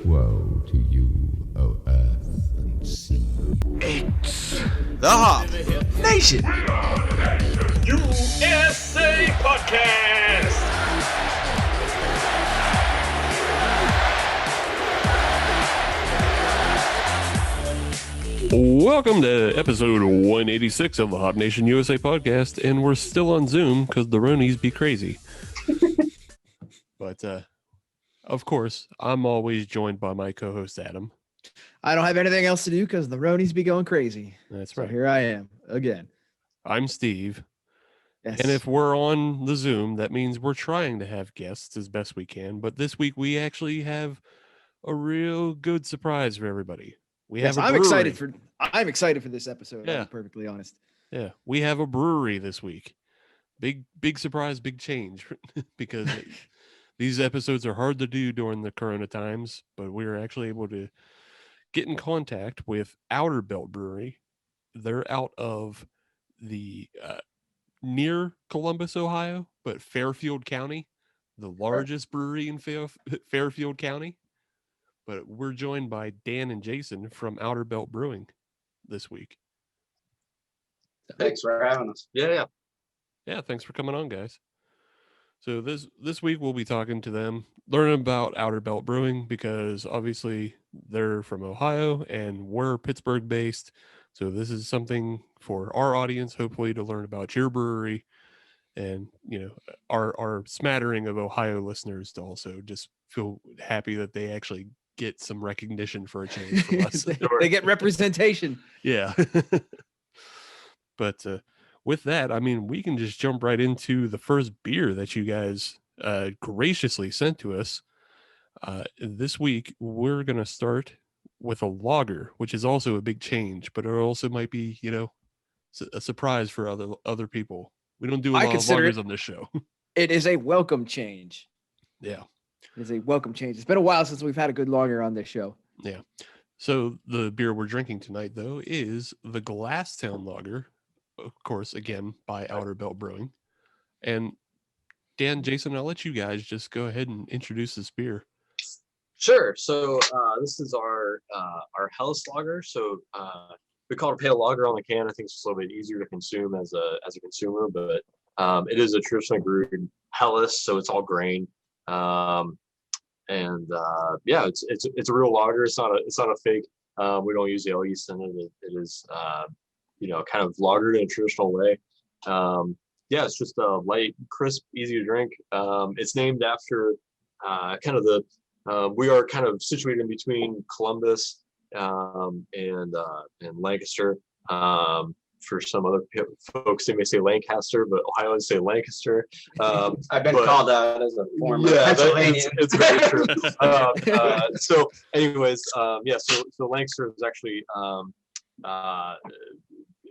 Woe to you, O earth and sea. It's the Hop Nation USA Podcast. Welcome to episode 186 of the Hop Nation USA Podcast, and we're still on Zoom because the Ronies be crazy. But, of course, I'm always joined by my co-host, Adam. I don't have anything else to do because the Ronies be going crazy. That's So right. here I am again. I'm Steve. Yes. And if we're on the Zoom, that means we're trying to have guests as best we can. But this week, we actually have a real good surprise for everybody. I'm excited for this episode. Yeah. To be perfectly honest. Yeah, we have a brewery this week. Big surprise, big change because these episodes are hard to do during the Corona times, but we were actually able to get in contact with Outerbelt Brewing. They're out of the near Columbus, Ohio, but Fairfield County, the largest brewery in Fairfield County. But we're joined by Dan and Jason from Outerbelt Brewing this week. Thanks for having us. Yeah, thanks for coming on, guys. So this week we'll be talking to them, learning about Outerbelt Brewing, because obviously they're from Ohio and we're Pittsburgh based. So this is something for our audience, hopefully, to learn about your brewery, and our smattering of Ohio listeners to also just feel happy that they actually get some recognition for a change from us. They get representation. Yeah. But with that, I mean, we can just jump right into the first beer that you guys graciously sent to us. This week, we're going to start with a lager, which is also a big change, but it also might be, a surprise for other people. We don't do a lot of lagers on this show. It is a welcome change. Yeah. It is a welcome change. It's been a while since we've had a good lager on this show. Yeah. So the beer we're drinking tonight, though, is the Glasstown lager, of course, again, by Outerbelt Brewing. And Dan, Jason, I'll let you guys just go ahead and introduce this beer. Sure. So this is our Helles lager. So we call it a pale lager on the can. I think it's just a little bit easier to consume as a consumer, but it is a traditionally brewed Helles, so it's all grain. It's a real lager. It's not a fake. We don't use ale yeast in it. It is kind of lagered in a traditional way. It's just a light, crisp, easy to drink. It's named after we are kind of situated in between Columbus and Lancaster. For some other folks, they may say Lancaster, but Ohioans say Lancaster. I've been called out as a former Pennsylvanian. It's very true. So Lancaster is actually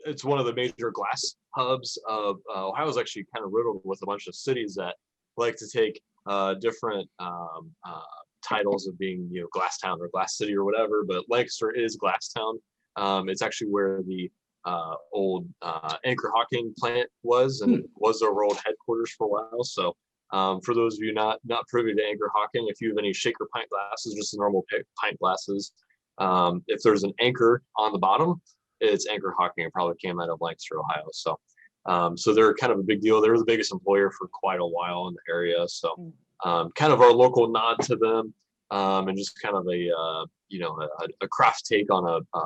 it's one of the major glass hubs of Ohio. Is actually kind of riddled with a bunch of cities that like to take different titles of being, Glasstown or Glass City or whatever, but Lancaster is Glasstown. It's actually where the old anchor hocking plant was, and it was their old headquarters for a while. So for those of you not privy to anchor hocking, if you have any shaker pint glasses, just normal pint glasses, if there's an anchor on the bottom, it's anchor hocking. It probably came out of Lancaster, Ohio. So they're kind of a big deal. They're the biggest employer for quite a while in the area. So kind of our local nod to them, and just kind of a craft take on a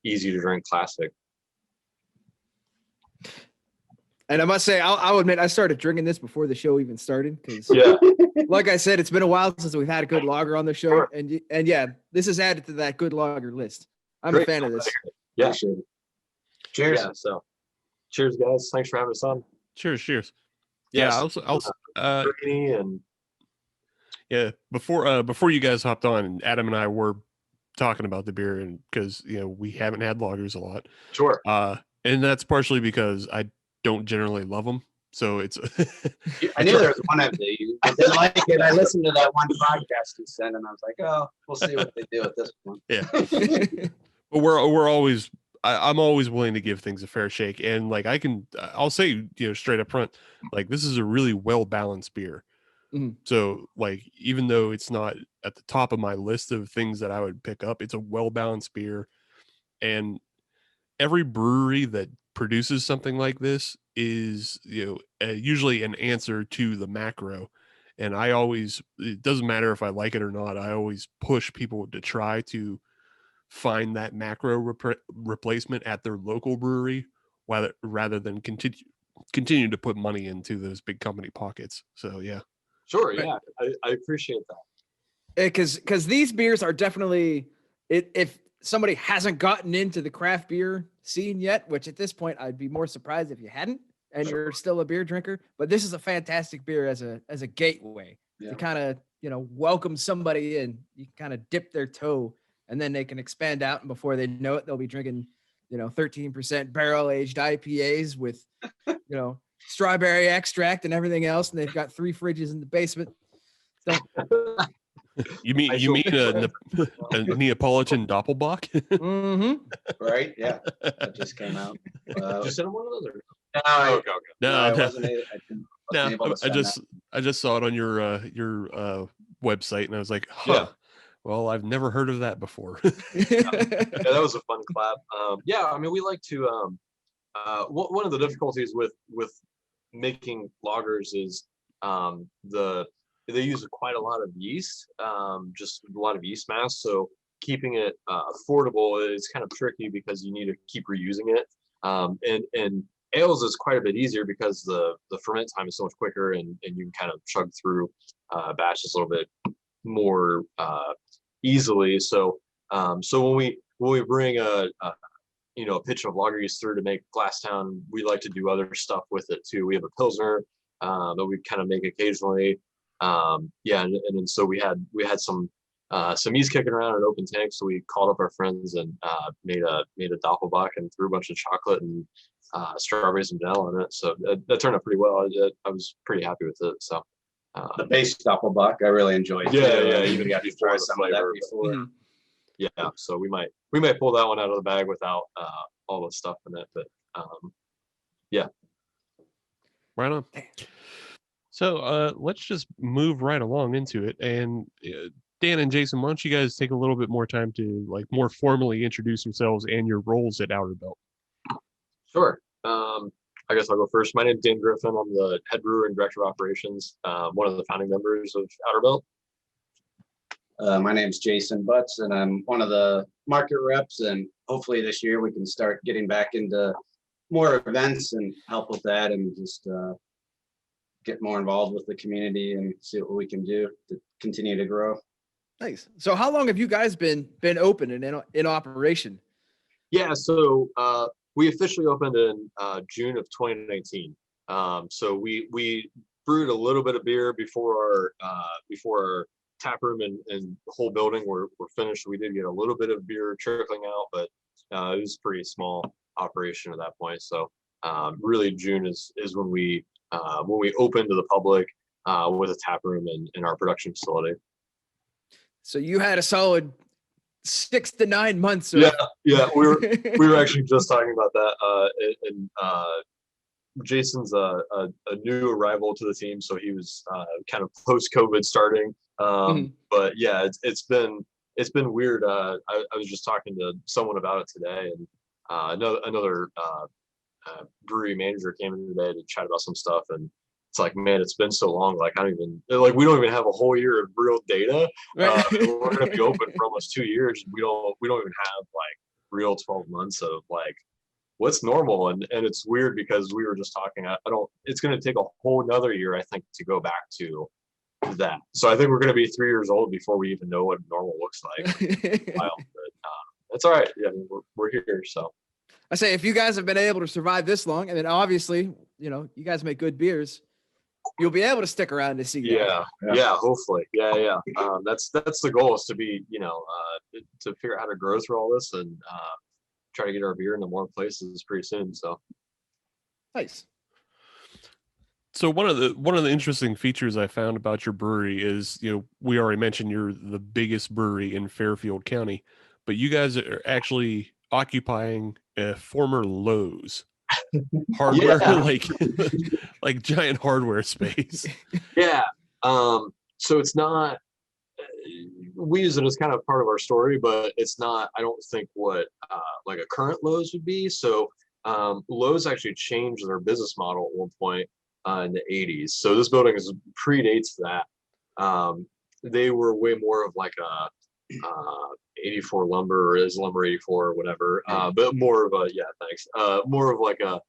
easy to drink classic. And I must say, I'll admit, I started drinking this before the show even started. Because, like I said, it's been a while since we've had a good lager on the show. Sure. And this is added to that good lager list. I'm a fan of this. Yeah. Cheers. Yeah, so cheers, guys. Thanks for having us on. Cheers. Yes. Yeah. Before you guys hopped on, Adam and I were talking about the beer, and because we haven't had lagers a lot. Sure. And that's partially because I don't generally love them. So it's. I knew there was one of you. I didn't like it. I listened to that one podcast you sent, and I was like, "Oh, we'll see what they do with this one." Yeah. But we're always. I'm always willing to give things a fair shake, and I'll say straight up front, this is a really well balanced beer. Mhm. So like, even though it's not at the top of my list of things that I would pick up, it's a well-balanced beer. And every brewery that produces something like this is, usually an answer to the macro. And it doesn't matter if I like it or not, I always push people to try to find that macro replacement at their local brewery, rather than continue to put money into those big company pockets. So yeah. Sure, Right. yeah, I appreciate that. Because these beers are definitely, if somebody hasn't gotten into the craft beer scene yet, which at this point I'd be more surprised if you hadn't, and you're still a beer drinker. But this is a fantastic beer as a gateway to kind of welcome somebody in. You kind of dip their toe, and then they can expand out, and before they know it, they'll be drinking 13% barrel aged IPAs with strawberry extract and everything else, and they've got 3 fridges in the basement. So You mean a Neapolitan Doppelbock? Right? Yeah. That just came out. Did you send him one of those? Or? No, Okay. I No, wasn't able to send that. I just saw it on your website, and I was like, huh. Yeah. Well, I've never heard of that before. Yeah, that was a fun clap. Yeah, I mean, we like to. One of the difficulties with making lagers is they use quite a lot of yeast, just a lot of yeast mass. So keeping it affordable is kind of tricky because you need to keep reusing it. And ales is quite a bit easier because the ferment time is so much quicker, and you can kind of chug through batches a little bit more easily. So when we bring a pitch of lager yeast through to make Glasstown, we like to do other stuff with it too. We have a pilsner that we kind of make occasionally. And then so we had some yeast kicking around in open tank, so we called up our friends and made a doppelbock and threw a bunch of chocolate and strawberries and vanilla in it. So that turned out pretty well. I was pretty happy with it. So the base doppelbock I really enjoyed. Yeah, even got to try some of that before. Mhm. Yeah, so we might pull that one out of the bag without all the stuff in it, but yeah. Right on. So let's just move right along into it. And Dan and Jason, why don't you guys take a little bit more time to more formally introduce yourselves and your roles at Outerbelt? Sure. I guess I'll go first. My name is Dan Griffin. I'm the head brewer and director of operations, one of the founding members of Outerbelt. My name's Jason Butts, and I'm one of the market reps, and hopefully this year we can start getting back into more events and help with that, and just get more involved with the community and see what we can do to continue to grow. Nice. So how long have you guys been open and in operation? Yeah, so we officially opened in June of 2019. So we brewed a little bit of beer before our tap room and the whole building were finished. We did get a little bit of beer trickling out, but it was a pretty small operation at that point. So really June is when we opened to the public with a tap room in our production facility. So you had a solid 6 to 9 months. Yeah. We were actually just talking about that. And Jason's a new arrival to the team, so he was kind of post-COVID starting. But yeah, it's been weird. I was just talking to someone about it today, and another brewery manager came in today to chat about some stuff, and it's like, man, it's been so long. Like we don't even have a whole year of real data. We're going to be open for almost 2 years. We don't even have real 12 months of what's normal. And it's weird because we were just talking, it's going to take a whole nother year, I think, to go back to that. So I think we're going to be 3 years old before we even know what normal looks like. But that's all right. Yeah, we're here. So I say, if you guys have been able to survive this long, and then obviously, you guys make good beers, you'll be able to stick around to see that. Yeah, hopefully. Yeah. That's the goal, is to be, to figure out how to grow through all this and try to get our beer into more places pretty soon. So nice. So one of the interesting features I found about your brewery is, we already mentioned you're the biggest brewery in Fairfield County, but you guys are actually occupying a former Lowe's hardware, like giant hardware space. Yeah. So it's not, we use it as kind of part of our story, but it's not, I don't think what like a current Lowe's would be. So Lowe's actually changed their business model at one point in the 80s. So this building predates that. They were way more of like a 84 lumber, or is lumber 84 or whatever, but more of a, more of like a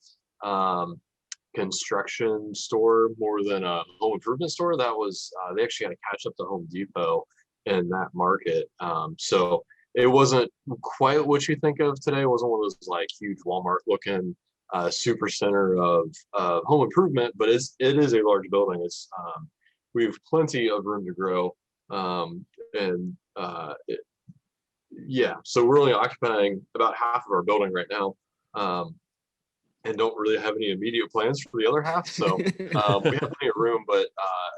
construction store more than a home improvement store. That was, they actually had to catch up to Home Depot in that market. So it wasn't quite what you think of today. It wasn't one of those like huge Walmart looking super center of home improvement, but it is a large building. It's we have plenty of room to grow. So we're only occupying about half of our building right now, and don't really have any immediate plans for the other half. So we have plenty of room, but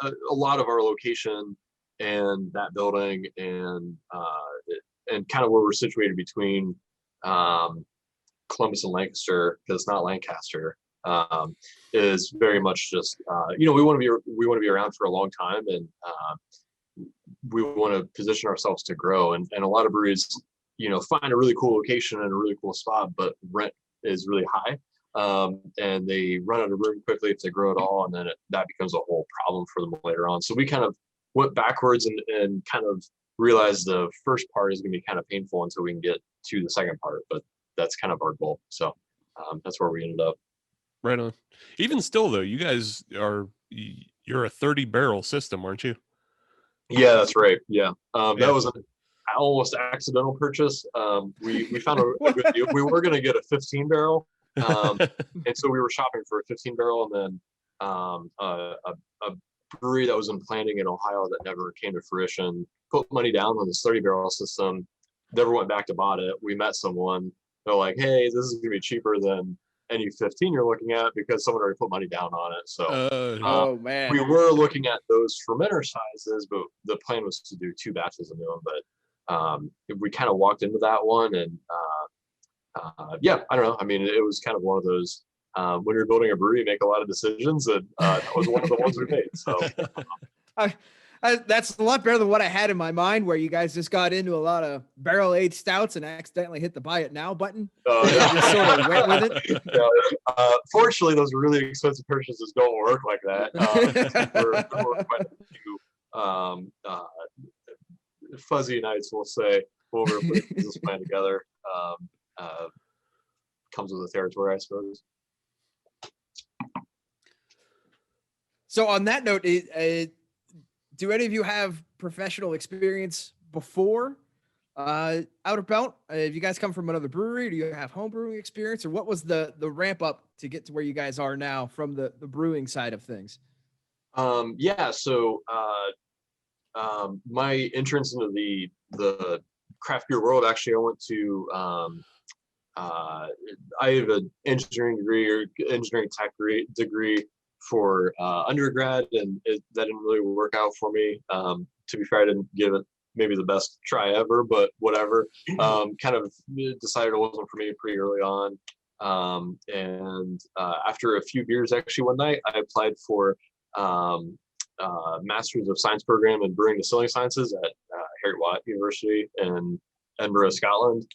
a lot of our location and that building and kind of where we're situated between Columbus and Lancaster, because it's not Lancaster, is very much just we want to be around for a long time, and we want to position ourselves to grow. And a lot of breweries, find a really cool location and a really cool spot, but rent is really high, and they run out of room quickly if they grow at all, and then that becomes a whole problem for them later on. So we kind of went backwards and kind of realized the first part is going to be kind of painful until we can get to the second part, but that's kind of our goal. So that's where we ended up. Right on. Even still though, you guys you're a 30 barrel system, aren't you? Yeah, that's right. Yeah. That was an almost accidental purchase. We found a good deal. We were going to get a 15 barrel. And so we were shopping for a 15 barrel, and then a brewery that was in planning in Ohio that never came to fruition put money down on this 30 barrel system, never went back to bought it. We met someone. They're like, hey, this is going to be cheaper than any 15 you're looking at, because someone already put money down on it. So man, we were looking at those fermenter sizes, but the plan was to do 2 batches of them. But we kind of walked into that one, and I don't know. I mean, it was kind of one of those when you're building a brewery, you make a lot of decisions, and that was one of the ones we made. So that's a lot better than what I had in my mind, where you guys just got into a lot of barrel aged stouts and accidentally hit the buy it now button. Just sort of went with it. Fortunately, those really expensive purchases don't work like that. There were quite a few fuzzy nights, we'll say, when we were putting this plan together. Comes with the territory, I suppose. So on that note, do any of you have professional experience before Outerbelt? Have you guys come from another brewery? Do you have home brewing experience, or what was the ramp up to get to where you guys are now from the brewing side of things? So my entrance into the craft beer world, actually, I went to I have an engineering degree or engineering tech degree for undergrad, and that didn't really work out for me. To be fair, I didn't give it maybe the best try ever, but whatever. Kind of decided it wasn't for me pretty early on. And after a few beers, actually one night, I applied for Masters of Science program in Brewing and Distilling Sciences at Harry Watt University in Edinburgh, Scotland.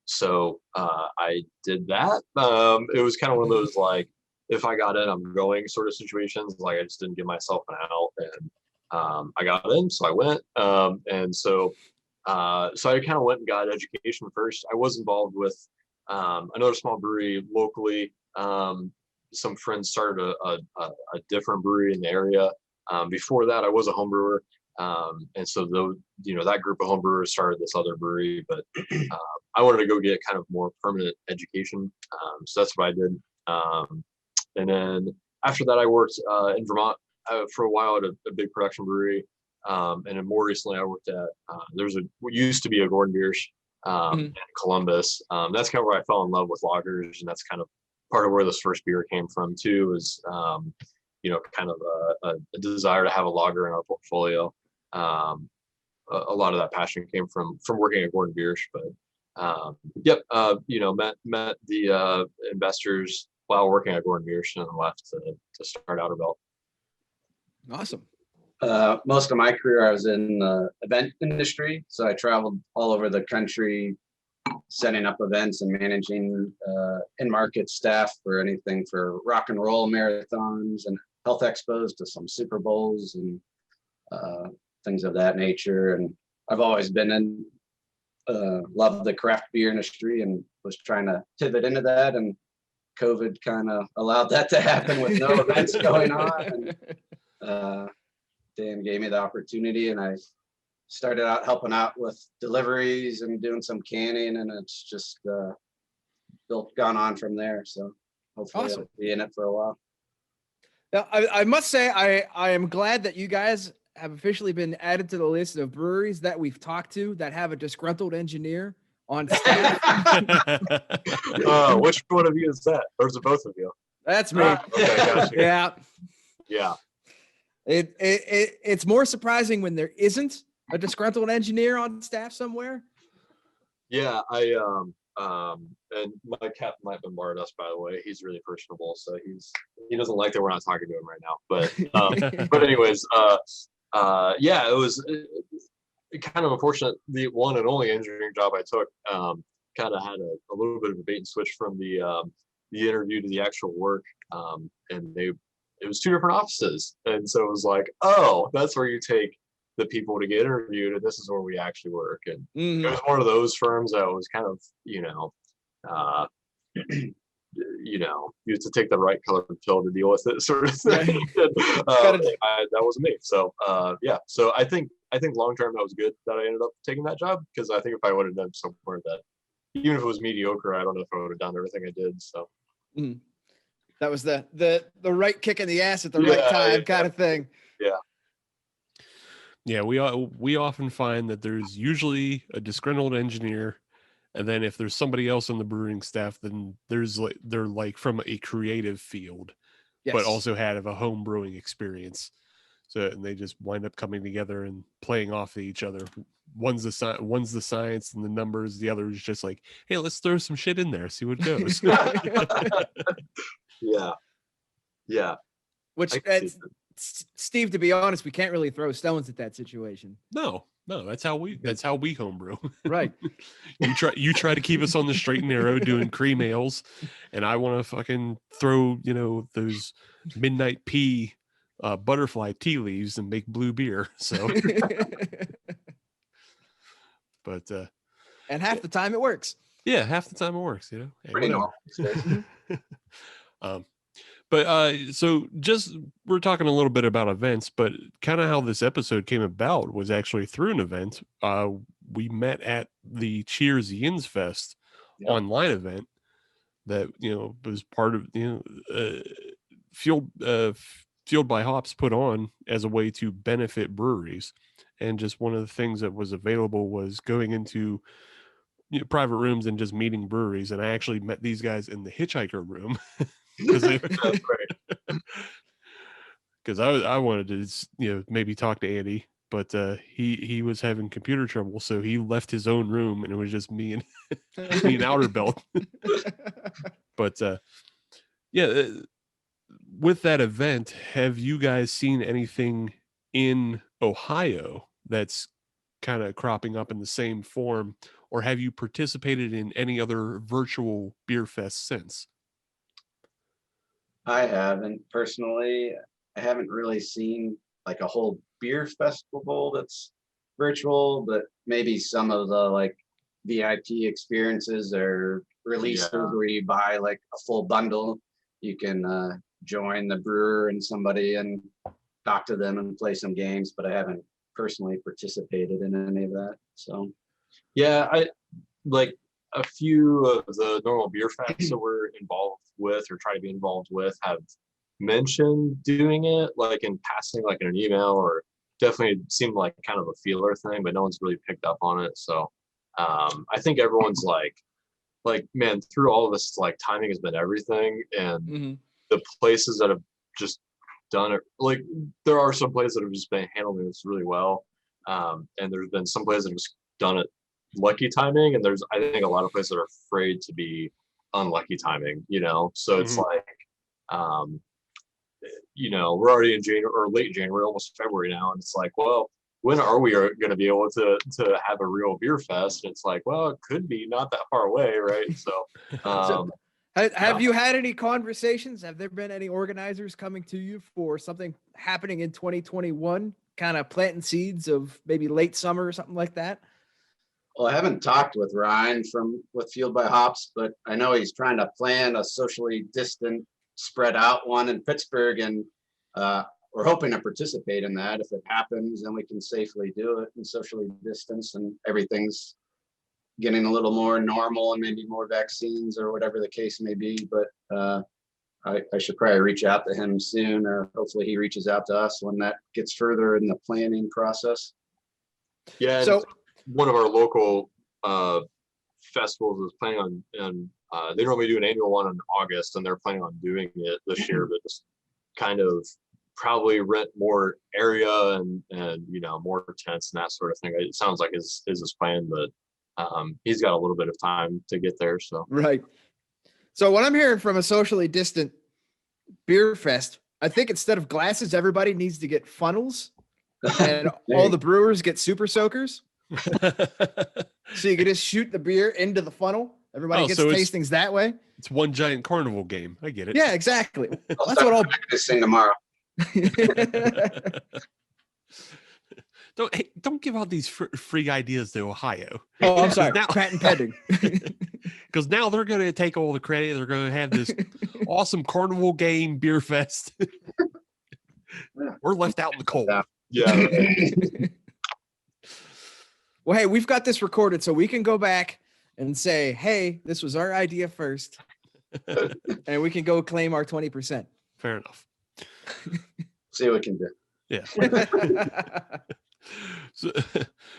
So I did that. It was kind of one of those, like, if I got in, I'm going sort of situations. Like, I just didn't give myself an out, and I got in, so I went. So I kind of went and got education first. I was involved with another small brewery locally. Some friends started a different brewery in the area. Before that, I was a home brewer. And so that group of home brewers started this other brewery, but I wanted to go get kind of more permanent education. So that's what I did. And then after that, I worked in Vermont for a while at a big production brewery. And then more recently, I worked at what used to be a Gordon Biersch in Columbus. That's kind of where I fell in love with lagers, and that's kind of part of where this first beer came from too. Is kind of a desire to have a lager in our portfolio. A lot of that passion came from working at Gordon Biersch, but met the investors while working at Gordon Biersch, and left to start Outerbelt. Awesome. Most of my career, I was in the event industry. So I traveled all over the country, setting up events and managing in-market staff for anything for rock and roll marathons and health expos to some Super Bowls and things of that nature. And I've always been in, loved the craft beer industry and was trying to pivot into that. And COVID kind of allowed that to happen with no events going on. And Dan gave me the opportunity, and I started out helping out with deliveries and doing some canning, and it's just gone on from there. So hopefully Awesome. I'll be in it for a while. Now, I must say, I am glad that you guys have officially been added to the list of breweries that we've talked to that have a disgruntled engineer on staff. Which one of you is that? Or is it both of you? That's me. Okay, gotcha. Yeah. Yeah. It's more surprising when there isn't a disgruntled engineer on staff somewhere. Yeah, and my captain might bombard us, by the way. He's really personable, so he doesn't like that we're not talking to him right now. But anyways, yeah, it was kind of unfortunate. The one and only engineering job I took kind of had a little bit of a bait and switch from the interview to the actual work, and it was two different offices, and so it was like, oh, that's where you take the people to get interviewed, and this is where we actually work. And it was one of those firms that was kind of, you have to take the right colored pill to deal with it, sort of thing. That wasn't me. So yeah. So I think long term that was good that I ended up taking that job, because I think if I would have done somewhere that, even if it was mediocre, I don't know if I would have done everything I did. So that was the right kick in the ass at the right time kind of thing. Yeah. Yeah, we often find that there's usually a disgruntled engineer, and then if there's somebody else on the brewing staff, then they're like from a creative field, but also had a home brewing experience. So, and they just wind up coming together and playing off of each other. One's the science and the numbers. The other is just like, hey, let's throw some shit in there, see what goes. Yeah. Which, Steve, to be honest, we can't really throw stones at that situation. No, that's how we homebrew. Right. You try to keep us on the straight and narrow doing cream ales, and I want to fucking throw, those midnight pea butterfly tea leaves and make blue beer. So but and half the time it works. Yeah, half the time it works, Pretty normal. But so just we're talking a little bit about events, but kind of how this episode came about was actually through an event. We met at the Cheers Yins Fest online event that was part of Fueled by Hops put on as a way to benefit breweries. And just one of the things that was available was going into private rooms and just meeting breweries. And I actually met these guys in the hitchhiker room. Because I wanted to maybe talk to Andy, but he was having computer trouble, so he left his own room, and it was just me and Outerbelt. But with that event, have you guys seen anything in Ohio that's kind of cropping up in the same form, or have you participated in any other virtual beer fest since? I haven't personally. I haven't really seen like a whole beer festival that's virtual, but maybe some of the VIP experiences or releases where you buy like a full bundle. You can join the brewer and somebody and talk to them and play some games, but I haven't personally participated in any of that. So yeah, I like a few of the normal beer fests that we're involved with or try to be involved with have mentioned doing it like in passing, like in an email, or definitely seemed like kind of a feeler thing, but no one's really picked up on it. So I think everyone's like man, through all of this, like timing has been everything, and the places that have just done it, like there are some places that have just been handling this really well, and there's been some places that have just done it lucky timing, and there's I think a lot of places that are afraid to be unlucky timing, so it's like we're already in January or late January, almost February now, and it's like, well, when are we going to be able to have a real beer fest? And it's like, well, it could be not that far away, right? So, have you had any conversations? Have there been any organizers coming to you for something happening in 2021, kind of planting seeds of maybe late summer or something like that? Well, I haven't talked with Ryan with Fueled by Hops, but I know he's trying to plan a socially distant, spread out one in Pittsburgh, and we're hoping to participate in that. If it happens, then we can safely do it and socially distance, and everything's getting a little more normal and maybe more vaccines or whatever the case may be. But I should probably reach out to him soon, or hopefully he reaches out to us when that gets further in the planning process. Yeah. So one of our local festivals is planning on, and they normally do an annual one in August, and they're planning on doing it this year, but just kind of probably rent more area and more tents and that sort of thing. It sounds like is his plan, but he's got a little bit of time to get there. So right. So what I'm hearing from a socially distant beer fest, I think instead of glasses, everybody needs to get funnels, and all the brewers get super soakers. So you can just shoot the beer into the funnel. Everybody gets tastings that way. It's one giant carnival game. I get it. Yeah, exactly. That's what I'll this thing tomorrow. Don't give out these free ideas to Ohio. Oh, I'm sorry. Patent pending. Because now they're going to take all the credit. They're going to have this awesome carnival game beer fest. We're left out in the cold. Yeah. Well, hey, we've got this recorded, so we can go back and say, hey, this was our idea first. And we can go claim our 20%. Fair enough. See what we can do. Yeah.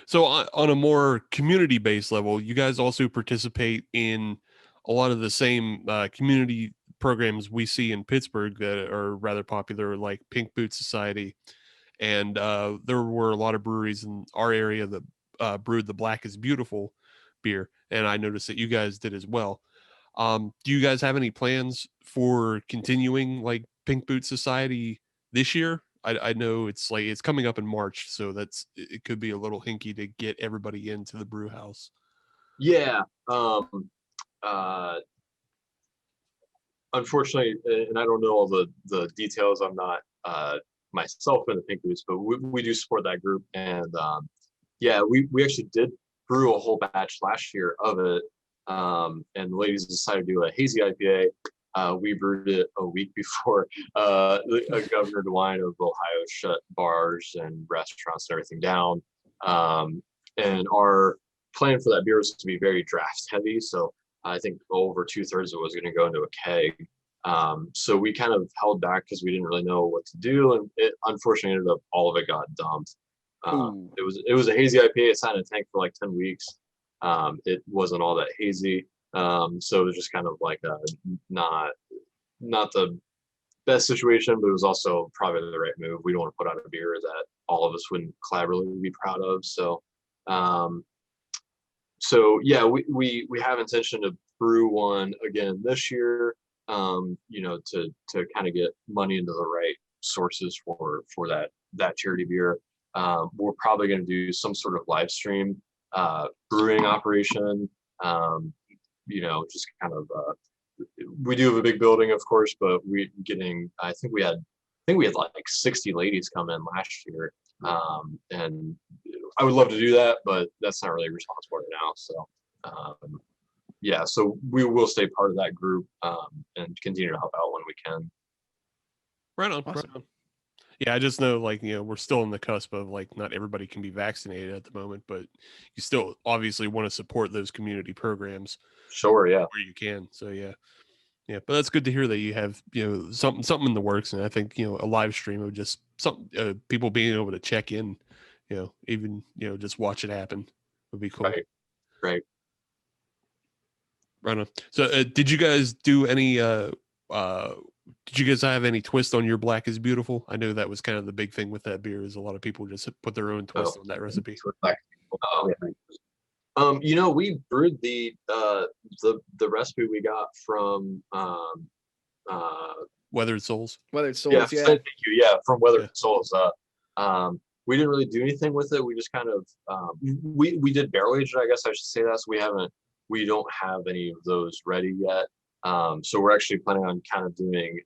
So on a more community-based level, you guys also participate in a lot of the same community programs we see in Pittsburgh that are rather popular, like Pink Boot Society. And there were a lot of breweries in our area that brewed the Black is Beautiful beer, and I noticed that you guys did as well. Do you guys have any plans for continuing like Pink Boot Society this year? I know it's coming up in March, so it could be a little hinky to get everybody into the brew house. Yeah. Unfortunately, and I don't know all the details. I'm not myself in the Pink Boots, but we do support that group. And yeah, we actually did brew a whole batch last year of it. And the ladies decided to do a hazy IPA. We brewed it a week before Governor DeWine of Ohio shut bars and restaurants and everything down. And our plan for that beer was to be very draft heavy. So I think over 2/3 of it was going to go into a keg. So we kind of held back because we didn't really know what to do. And it unfortunately ended up, all of it got dumped. It was a hazy IPA. It sat in a tank for like 10 weeks. It wasn't all that hazy. So it was just kind of like not the best situation, but it was also probably the right move. We don't want to put out a beer that all of us wouldn't collaboratively be proud of. So yeah, we have intention to brew one again this year, to kind of get money into the right sources for that charity beer. We're probably going to do some sort of live stream brewing operation. Just kind of we do have a big building, of course, but I think we had like 60 ladies come in last year. And I would love to do that, but that's not really responsible right now. So yeah, so we will stay part of that group and continue to help out when we can. Right on. Awesome. Right on. Yeah, I just know, we're still on the cusp of not everybody can be vaccinated at the moment, but you still obviously want to support those community programs. Sure, yeah, where you can. So yeah, but that's good to hear that you have something in the works, and I think a live stream of just some people being able to check in, even just watch it happen would be cool. Right. Right on. So did you guys do any? Did you guys have any twist on your Black is Beautiful? I know that was kind of the big thing with that beer, is a lot of people just put their own twist on that recipe. We brewed the recipe we got from Weathered Souls. Weathered Souls, Yeah, yeah. thank you. Yeah, from Weathered Yeah. Souls. We didn't really do anything with it. We just kind of we did barrel aged, I guess I should say that. So we don't have any of those ready yet. So we're actually planning on kind of doing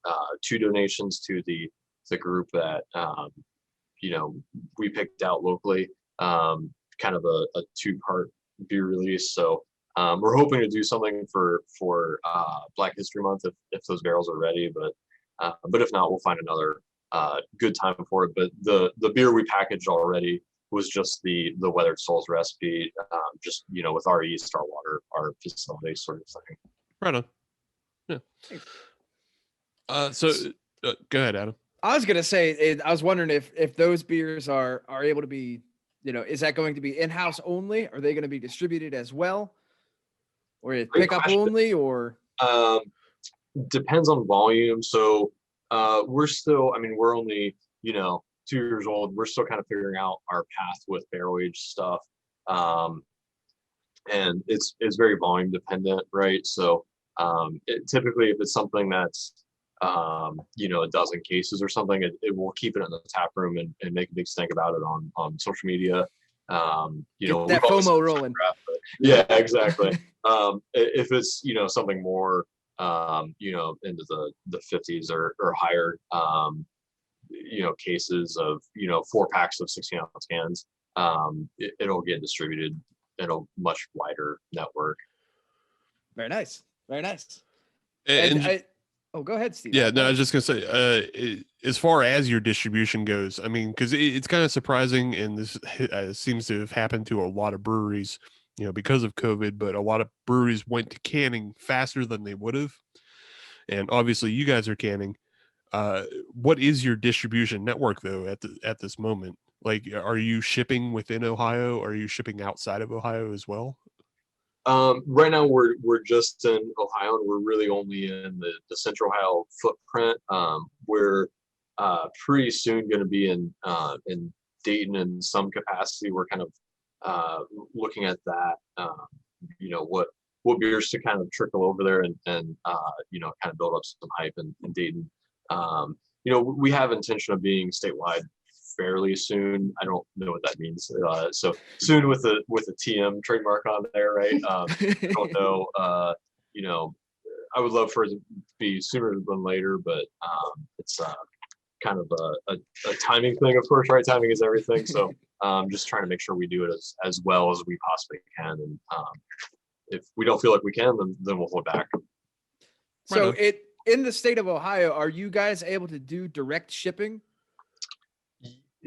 2 donations to the group that we picked out locally. Kind of a 2-part beer release. So we're hoping to do something for Black History Month if those barrels are ready, but if not, we'll find another good time for it. But the beer we packaged already was just the Weathered Souls recipe, just with our yeast, our water, our facility sort of thing. Right on. Yeah. So go ahead, Adam. I was gonna say, I was wondering if those beers are able to be, is that going to be in-house only? Are they going to be distributed as well, or pickup only, or? Depends on volume. So we're still, we're only 2 years old. We're still kind of figuring out our path with barrel aged stuff, and it's very volume dependent, right? So typically, if it's something that's a dozen cases or something, it will keep it in the tap room and make a big stink about it on social media. Get that FOMO rolling. Yeah, exactly. If it's something more into the 50s or higher, cases of 4 packs of 16-ounce cans, it'll get distributed in a much wider network. Very nice. Very nice. Go ahead, Steve. Yeah, no, I was just gonna say, as far as your distribution goes, because it's kind of surprising, and this seems to have happened to a lot of breweries, because of COVID. But a lot of breweries went to canning faster than they would have, and obviously, you guys are canning. What is your distribution network though at this moment? Like, are you shipping within Ohio? Are you shipping outside of Ohio as well? Right now we're just in Ohio, and we're really only in the Central Ohio footprint. We're pretty soon going to be in Dayton in some capacity. We're kind of looking at that. What beers to kind of trickle over there and kind of build up some hype in Dayton. We have intention of being statewide fairly soon. I don't know what that means. So soon with a TM trademark on there, right? I don't know. I would love for it to be sooner than later, but it's kind of a timing thing, of course, right? Timing is everything. So just trying to make sure we do it as well as we possibly can. And if we don't feel like we can, then we'll hold back. So in the state of Ohio, are you guys able to do direct shipping?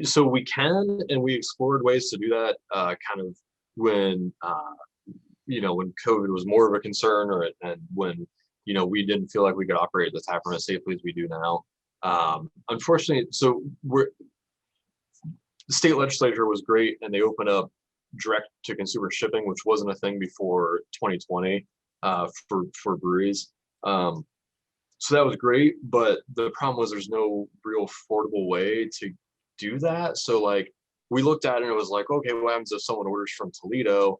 So we can, and we explored ways to do that kind of when COVID was more of a concern, and when we didn't feel like we could operate the tap room as safely as we do now. Unfortunately, so the state legislature was great, and they opened up direct to consumer shipping, which wasn't a thing before 2020 for breweries. So that was great, but the problem was there's no real affordable way to do that. So like we looked at it and it was like, okay, what happens if someone orders from Toledo,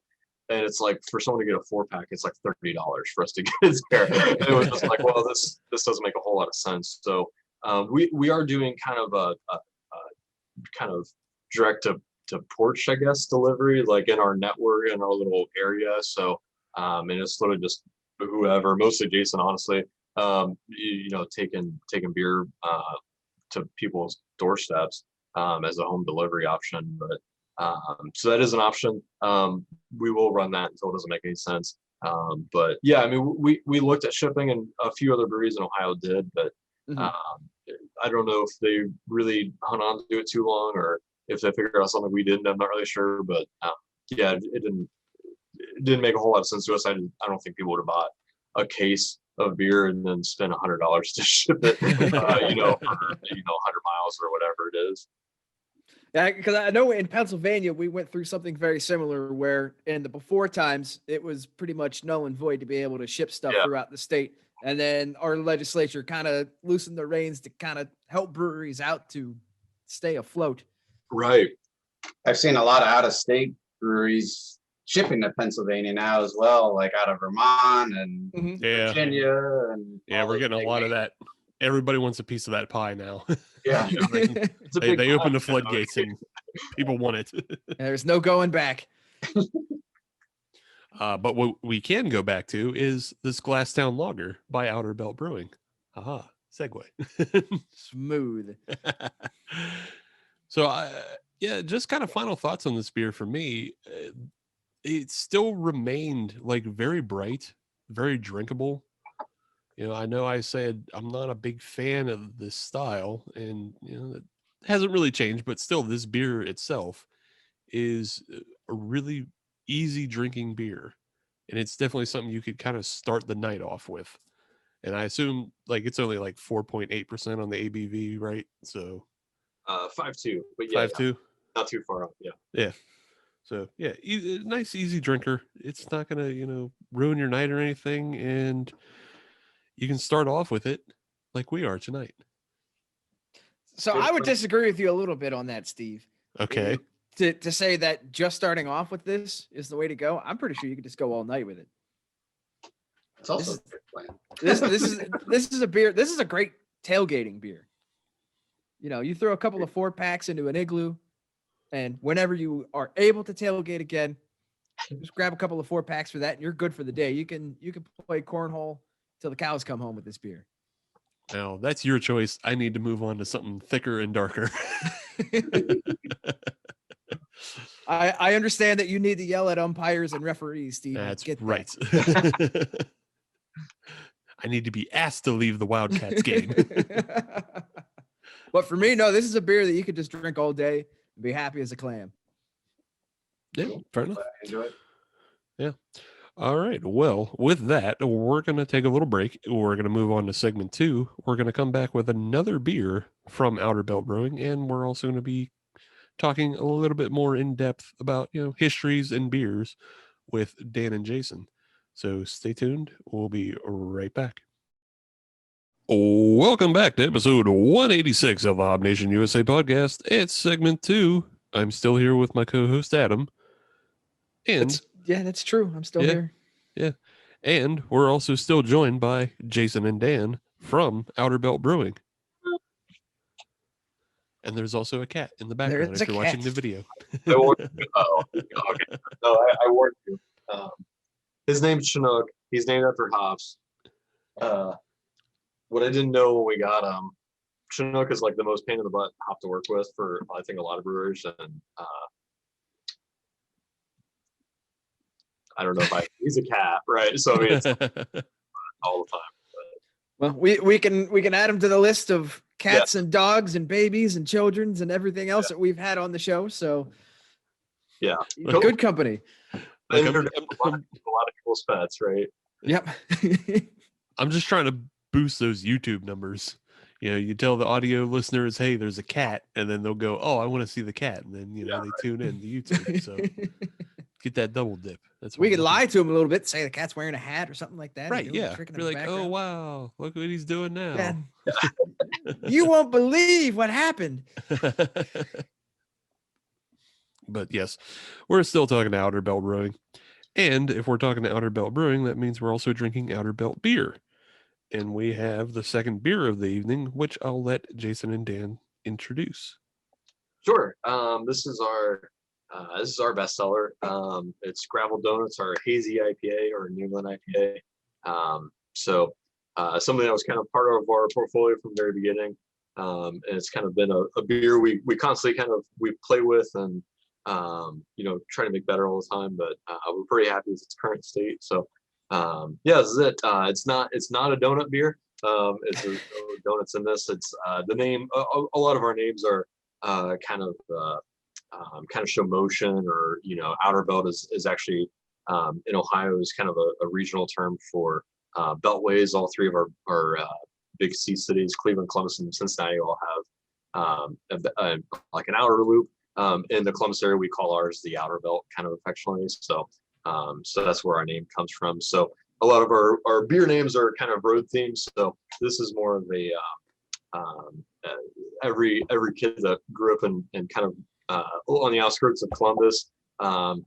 and it's like for someone to get a 4-pack, it's like $30 for us to get it there. And it was just like, well, this doesn't make a whole lot of sense. So we are doing kind of a kind of direct to porch, I guess, delivery, like in our network, in our little area. So and it's literally just whoever, mostly Jason, honestly, taking beer to people's doorsteps as a home delivery option. But so that is an option. We will run that until it doesn't make any sense. But yeah, we looked at shipping, and a few other breweries in Ohio did, but I don't know if they really hung on to do it too long, or if they figured out something we didn't. I'm not really sure, but yeah, it didn't make a whole lot of sense to us. I don't think people would have bought a case of beer and then spend $100 to ship it, for 100 miles or whatever it is. Yeah, because I know in Pennsylvania we went through something very similar, where in the before times it was pretty much null and void to be able to ship stuff throughout the state, and then our legislature kind of loosened the reins to kind of help breweries out to stay afloat. Right. I've seen a lot of out-of-state breweries shipping to Pennsylvania now as well, like out of Vermont and Virginia. And we're getting a lot of that. everybody wants a piece of that pie now. Yeah, it's a big they pie, open the you know. floodgates and people want it. There's no going back. But what we can go back to is this Glasstown Lager by Outerbelt Brewing. Aha, segue. Smooth. So, yeah, just kind of final thoughts on this beer for me. It still remained like very bright, very drinkable. You know, I know I said I'm not a big fan of this style, and you know, it hasn't really changed, but still, this beer itself is a really easy drinking beer, and it's definitely something you could kind of start the night off with. And I assume like it's only like 4.8% on the ABV, right? So 5.2, but yeah, 5.2. not too far off. Yeah. Yeah. So yeah, nice easy drinker. It's not gonna ruin your night or anything, and you can start off with it like we are tonight. So I would disagree with you a little bit on that, Steve. Okay. To say that just starting off with this is the way to go, I'm pretty sure you could just go all night with it. It's also a good plan. This is a beer. This is a great tailgating beer. You know, you throw a couple of 4-packs into an igloo, and whenever you are able to tailgate again, just grab a couple of 4-packs for that, and you're good for the day. You can play cornhole till the cows come home with this beer. Now that's your choice. I need to move on to something thicker and darker. I understand that you need to yell at umpires and referees, Steve. That's Get right. I need to be asked to leave the Wildcats game. But for me, no, this is a beer that you could just drink all day and be happy as a clam. Yeah, fair enough. Enjoy it. Yeah. All right. Well, with that, we're going to take a little break. We're going to move on to segment 2. We're going to come back with another beer from Outerbelt Brewing, and we're also going to be talking a little bit more in depth about, histories and beers with Dan and Jason. So stay tuned. We'll be right back. Welcome back to episode 186 of the Hob Nation USA podcast. It's segment 2. I'm still here with my co-host Adam. And that's true. I'm still here. Yeah. And we're also still joined by Jason and Dan from Outerbelt Brewing. And there's also a cat in the background if you're watching the video. I warned you. Oh, okay. No, I warned you. His name's Chinook. He's named after hops. What I didn't know when we got him, Chinook is like the most pain in the butt hop to work with for I think a lot of brewers, and I don't know if he's a cat, right? So I mean, it's all the time. Well, we can add him to the list of cats and dogs and babies and children's and everything else that we've had on the show. So yeah, good company. A lot of people's pets, right? Yep. I'm just trying to boost those YouTube numbers. You tell the audio listeners, hey, there's a cat, and then they'll go, oh, I want to see the cat, and then they tune in to YouTube. So get that double dip. That's we could lie to him a little bit, say the cat's wearing a hat or something like that. Right? Yeah. We're like, oh wow, look what he's doing now. Yeah. You won't believe what happened. But yes, we're still talking to Outerbelt Brewing. And if we're talking to Outerbelt Brewing, that means we're also drinking Outerbelt beer. And we have the second beer of the evening, which I'll let Jason and Dan introduce. Sure. This is our bestseller. It's Gravel Donuts, our Hazy IPA or New England IPA. So something that was kind of part of our portfolio from the very beginning. And it's kind of been a beer we constantly we play with and try to make better all the time, but we're pretty happy with its current state. So this is it. It's not a donut beer. It's donuts in this. It's the name. A lot of our names are kind of show motion, or Outerbelt is actually in Ohio is kind of a regional term for beltways. All three of our big C cities, Cleveland, Columbus, and Cincinnati, all have like an outer loop. In the Columbus area, we call ours the Outerbelt, kind of affectionately. So that's where our name comes from. So a lot of our beer names are kind of road themes. So this is more of a every kid that grew up in kind of on the outskirts of Columbus, got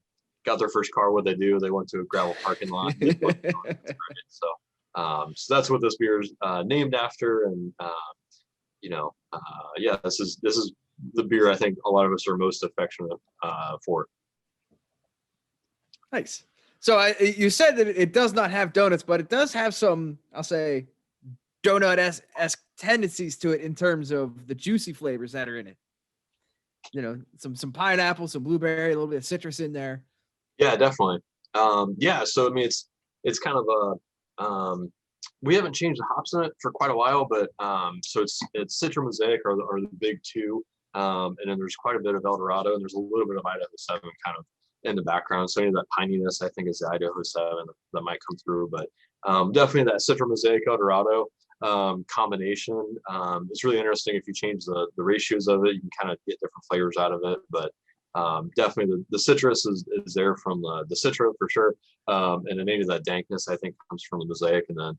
their first car. What they do, they went to a gravel parking lot. So So that's what this beer is named after. And this is the beer I think a lot of us are most affectionate for. Nice. So you said that it does not have donuts, but it does have some, I'll say, donut-esque tendencies to it in terms of the juicy flavors that are in it. Some pineapple, some blueberry, a little bit of citrus in there. Yeah, definitely. So I mean, it's kind of we haven't changed the hops in it for quite a while, but so it's Citra Mosaic are the big two, and then there's quite a bit of Eldorado, and there's a little bit of Idaho 7 kind of in the background. So any of that pininess, I think, is the Idaho 7 that might come through, but definitely that Citra Mosaic Eldorado combination. It's really interesting. If you change the ratios of it, you can kind of get different flavors out of it, but definitely the citrus is there from the Citra for sure, and then maybe that dankness I think comes from the Mosaic, and then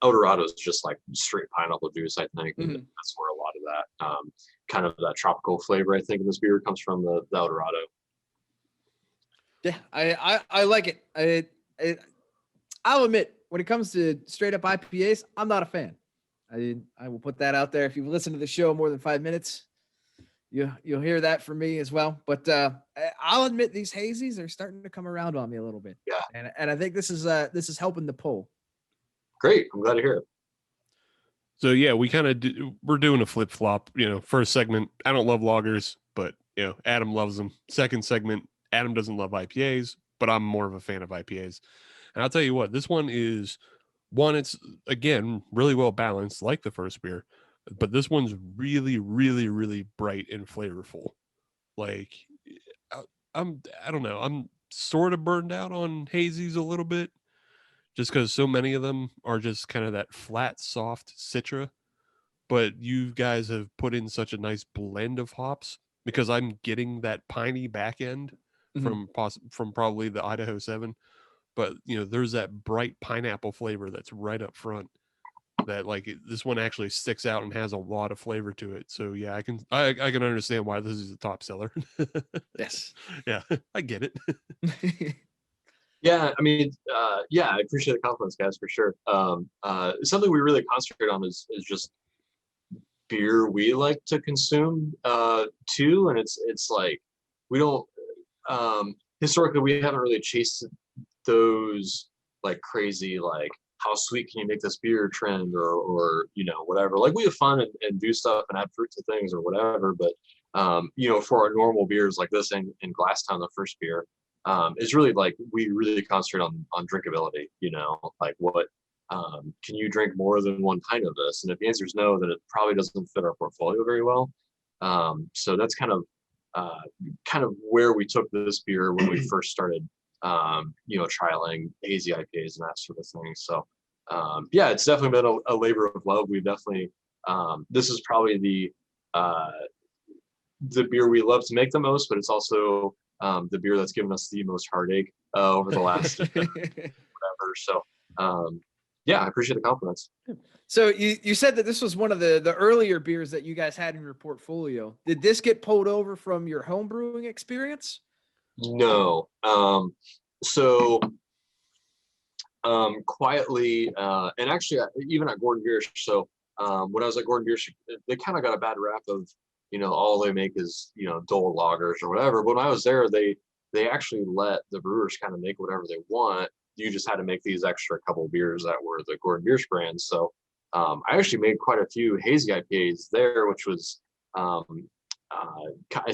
Eldorado is just like straight pineapple juice, I think. And that's where a lot of that kind of that tropical flavor I think in this beer comes from the Eldorado. Yeah, I like it. I'll admit, when it comes to straight up IPAs, I'm not a fan. I will put that out there. If you've listened to the show more than 5 minutes, you'll hear that from me as well. But I'll admit these hazies are starting to come around on me a little bit. Yeah, and I think this is helping the pull. Great, I'm glad to hear it. So yeah, we're doing a flip flop. First segment, I don't love lagers, but Adam loves them. Second segment, Adam doesn't love IPAs, but I'm more of a fan of IPAs. And I'll tell you what, this one is one. It's again really well balanced, like the first beer, but this one's really, really, really bright and flavorful. Like I don't know, I'm sort of burned out on hazies a little bit, just because so many of them are just kind of that flat, soft Citra. But you guys have put in such a nice blend of hops, because I'm getting that piney back end from probably the Idaho 7. But there's that bright pineapple flavor that's right up front. That this one actually sticks out and has a lot of flavor to it. So yeah, I can understand why this is a top seller. Yes. Yeah, I get it. Yeah, I mean, I appreciate the compliments, guys, for sure. Something we really concentrate on is just beer we like to consume too, and it's like we don't historically we haven't really chased those like crazy like how sweet can you make this beer trend or whatever. Like we have fun and do stuff and add fruit to things or whatever, but for our normal beers like this in Glasstown, the first beer, it's really like we really concentrate on drinkability. Like what can you drink more than one pint of this? And if the answer is no, then it probably doesn't fit our portfolio very well. So that's kind of where we took this beer when we first started trialing hazy IPAs and that sort of thing. So it's definitely been a labor of love. We definitely this is probably the beer we love to make the most, but it's also the beer that's given us the most heartache over the last whatever. So I appreciate the compliments. So you said that this was one of the earlier beers that you guys had in your portfolio. Did this get pulled over from your home brewing experience? No. Quietly, and actually even at Gordon Biersch. So when I was at Gordon Biersch, they kind of got a bad rap of, all they make is, dull lagers or whatever. But when I was there, they actually let the brewers kind of make whatever they want. You just had to make these extra couple beers that were the Gordon Biersch brand. So I actually made quite a few hazy IPAs there, which was I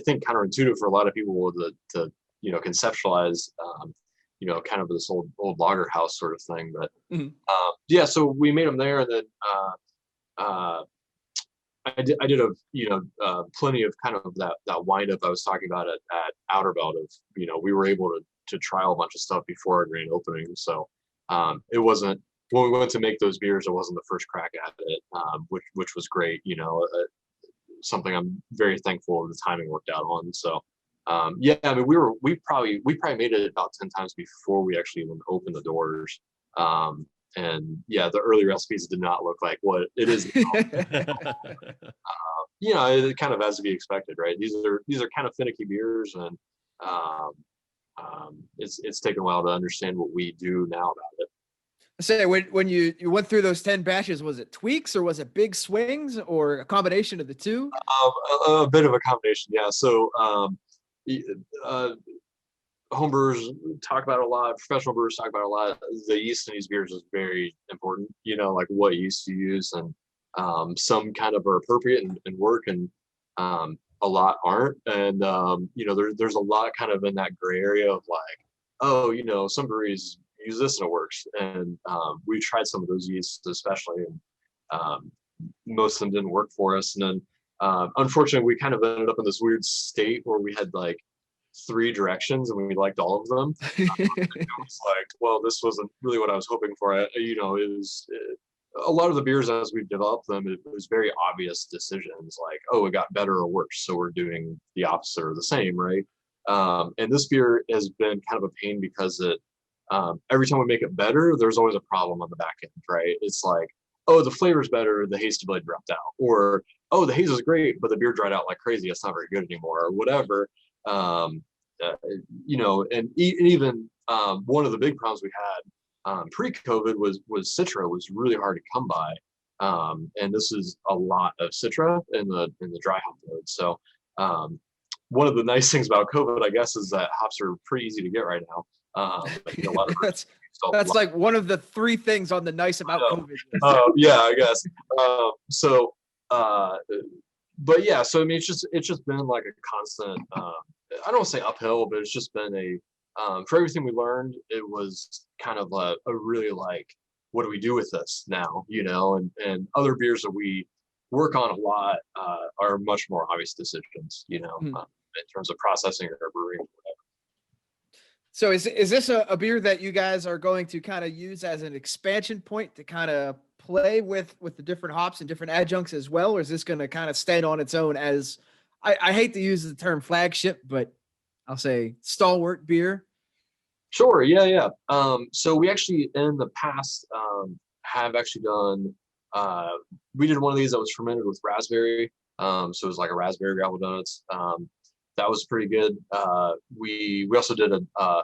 think counterintuitive for a lot of people to conceptualize kind of this old lager house sort of thing. But so we made them there, and then I did plenty of kind of that wind up I was talking about at Outerbelt of we were able to trial a bunch of stuff before our grand opening. So it wasn't, when we went to make those beers, it wasn't the first crack at it, which was great. Something I'm very thankful the timing worked out on. So I mean we probably made it about 10 times before we actually even opened the doors. And the early recipes did not look like what it is. It kind of has to be expected, right? These are kind of finicky beers, and it's taken a while to understand what we do now about it. Say when you went through those 10 batches, was it tweaks or was it big swings or a combination of the two? A bit of a combination, yeah. So homebrewers talk about it a lot, professional brewers talk about it a lot. The yeast in these beers is very important, like what yeast you use, and some kind of are appropriate and work, and a lot aren't. And there's a lot kind of in that gray area of like, some breweries use this and it works. And we tried some of those yeasts especially, and most of them didn't work for us. And then unfortunately we kind of ended up in this weird state where we had like 3 directions and we liked all of them. It was like, well, this wasn't really what I was hoping for. It was a lot of the beers as we developed them, it was very obvious decisions like, oh, it got better or worse, so we're doing the opposite or the same, right? And this beer has been kind of a pain because it every time we make it better, there's always a problem on the back end, right? It's like, oh, the flavor's better, the hazy blade dropped out, or oh, the haze is great, but the beer dried out like crazy, it's not very good anymore, or whatever. And even one of the big problems we had pre-COVID was Citra was really hard to come by, and this is a lot of Citra in the dry hop mode. So one of the nice things about COVID, I guess, is that hops are pretty easy to get right now. A lot of that's like one of the 3 things on the nice about COVID. Yeah, I guess. But yeah, so I mean, it's just been like a constant. I don't want to say uphill, but it's just been for everything we learned, it was kind of a really like, what do we do with this now? And other beers that we work on a lot are much more obvious decisions, in terms of processing or brewing or whatever. So is this a beer that you guys are going to kind of use as an expansion point to kind of play with the different hops and different adjuncts as well? Or is this going to kind of stand on its own as, I hate to use the term flagship, but I'll say stalwart beer? Sure. Yeah. So we actually in the past have actually done, we did one of these that was fermented with raspberry. So it was like a raspberry gravel donuts. That was pretty good. We also did a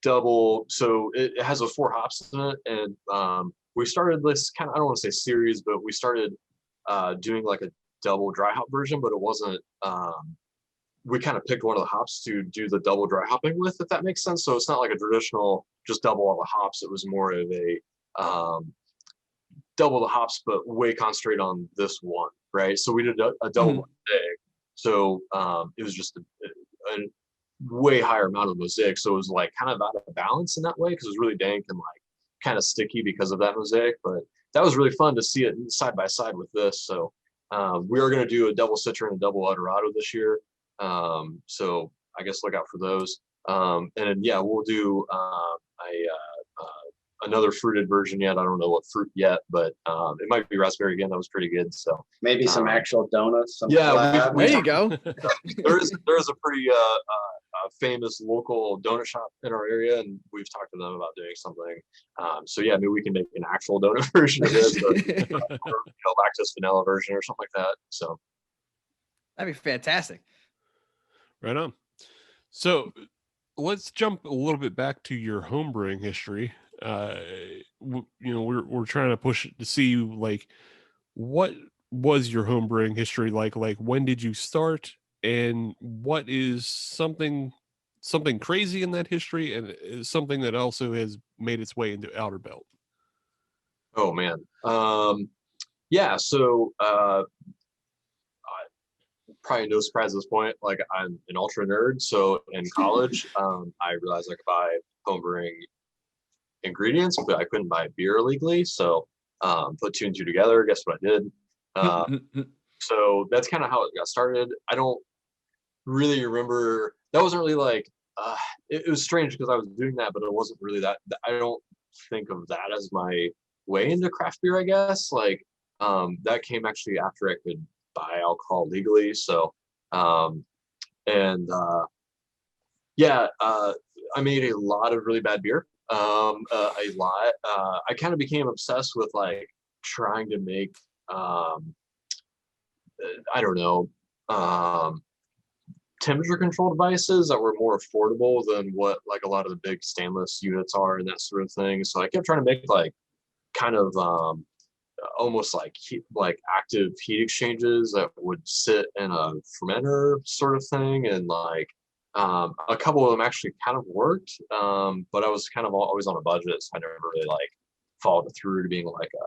double, so it has 4 hops in it, and we started this kind of, I don't want to say series, but we started doing like a double dry hop version, but it wasn't. We kind of picked one of the hops to do the double dry hopping with, if that makes sense. So it's not like a traditional just double all the hops. It was more of a double the hops, but way concentrated on this one, right? So we did a double mosaic. So it was just a way higher amount of mosaic. So it was like kind of out of balance in that way because it was really dank and like kind of sticky because of that mosaic. But that was really fun to see it side by side with this. So we are going to do a double Citra and a double Eldorado this year. So I guess look out for those. And then, yeah, we'll do another fruited version yet. I don't know what fruit yet, but it might be raspberry again. That was pretty good. So maybe some actual donuts. There you go. there is a pretty famous local donut shop in our area, and we've talked to them about doing something. So yeah, maybe we can make an actual donut version of this, or lactose vanilla version or something like that. So that'd be fantastic. Right on. So let's jump a little bit back to your homebrewing history. We're trying to push to see like what was your homebrewing history like when did you start, and what is something crazy in that history, and is something that also has made its way into Outerbelt? Oh man. Yeah, so probably no surprise at this point, like I'm an ultra nerd. So in college, I realized I could buy homebrewing ingredients, but I couldn't buy beer legally. So put 2 and 2 together. Guess what I did? So that's kind of how it got started. I don't really remember. That wasn't really like, it was strange because I was doing that, but it wasn't really that. I don't think of that as my way into craft beer, I guess. Like that came actually after I could buy alcohol legally. So I made a lot of really bad beer. A lot. I kind of became obsessed with like trying to make I don't know, temperature control devices that were more affordable than what like a lot of the big stainless units are and that sort of thing. So I kept trying to make like kind of almost like active heat exchanges that would sit in a fermenter sort of thing, and like a couple of them actually kind of worked, but I was kind of always on a budget, so I never really like followed through to being like a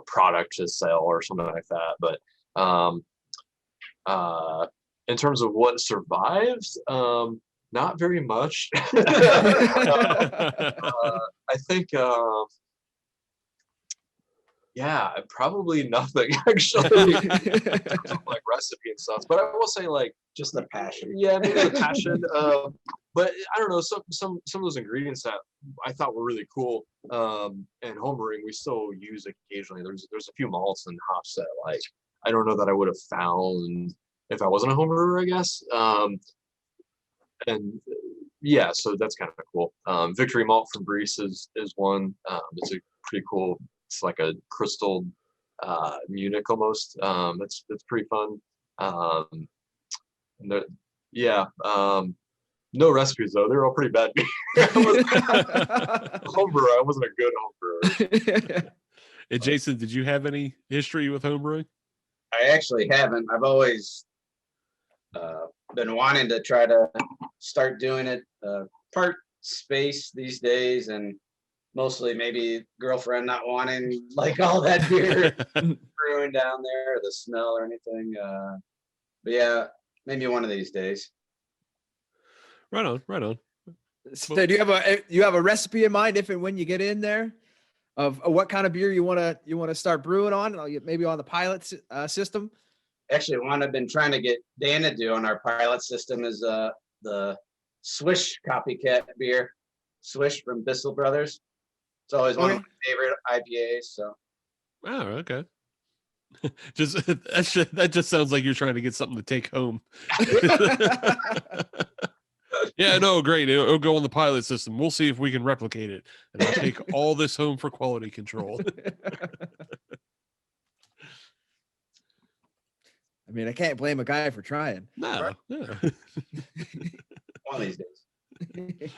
product to sell or something like that. But in terms of what survives, not very much. I think yeah, probably nothing actually. Like recipe and stuff, but I will say like Just the passion. yeah, maybe the passion. But I don't know, some of those ingredients that I thought were really cool and homebrewing we still use occasionally. There's a few malts and hops that like I don't know that I would have found if I wasn't a homebrewer, I guess. And yeah, so that's kind of cool. Victory malt from Greece is one. It's a pretty cool. It's like a crystal Munich almost. That's pretty fun. Yeah. No recipes though. They're all pretty bad. Homebrewer. I wasn't a good homebrewer. Hey, Jason, did you have any history with homebrewing? I actually haven't. I've always been wanting to try to start doing it. Part space these days, and mostly maybe girlfriend not wanting like all that beer brewing down there, or the smell or anything. But yeah, maybe one of these days. Right on, right on. So do you have a recipe in mind if and when you get in there of what kind of beer you want to start brewing on, maybe on the pilot system? Actually, one I've been trying to get Dan to do on our pilot system is the Swish copycat beer, Swish from Bissell Brothers. It's always one of my favorite IPAs. So. Oh, okay. That just sounds like you're trying to get something to take home. Yeah, no, great. It'll go on the pilot system. We'll see if we can replicate it, and I'll take all this home for quality control. I mean, I can't blame a guy for trying. No, Right. no. One of these days.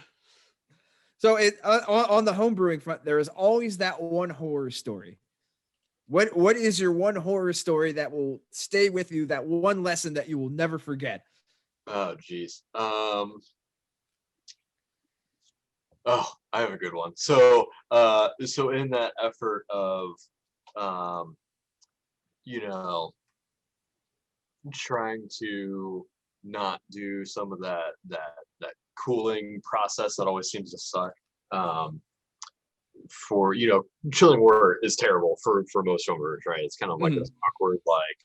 So on the home brewing front, there is always that one horror story. What is your one horror story that will stay with you? That one lesson that you will never forget? Oh, geez. I have a good one. So in that effort of, trying to not do some of that cooling process that always seems to suck. For chilling water is terrible for most homebrewers, right? It's kind of like this awkward, like,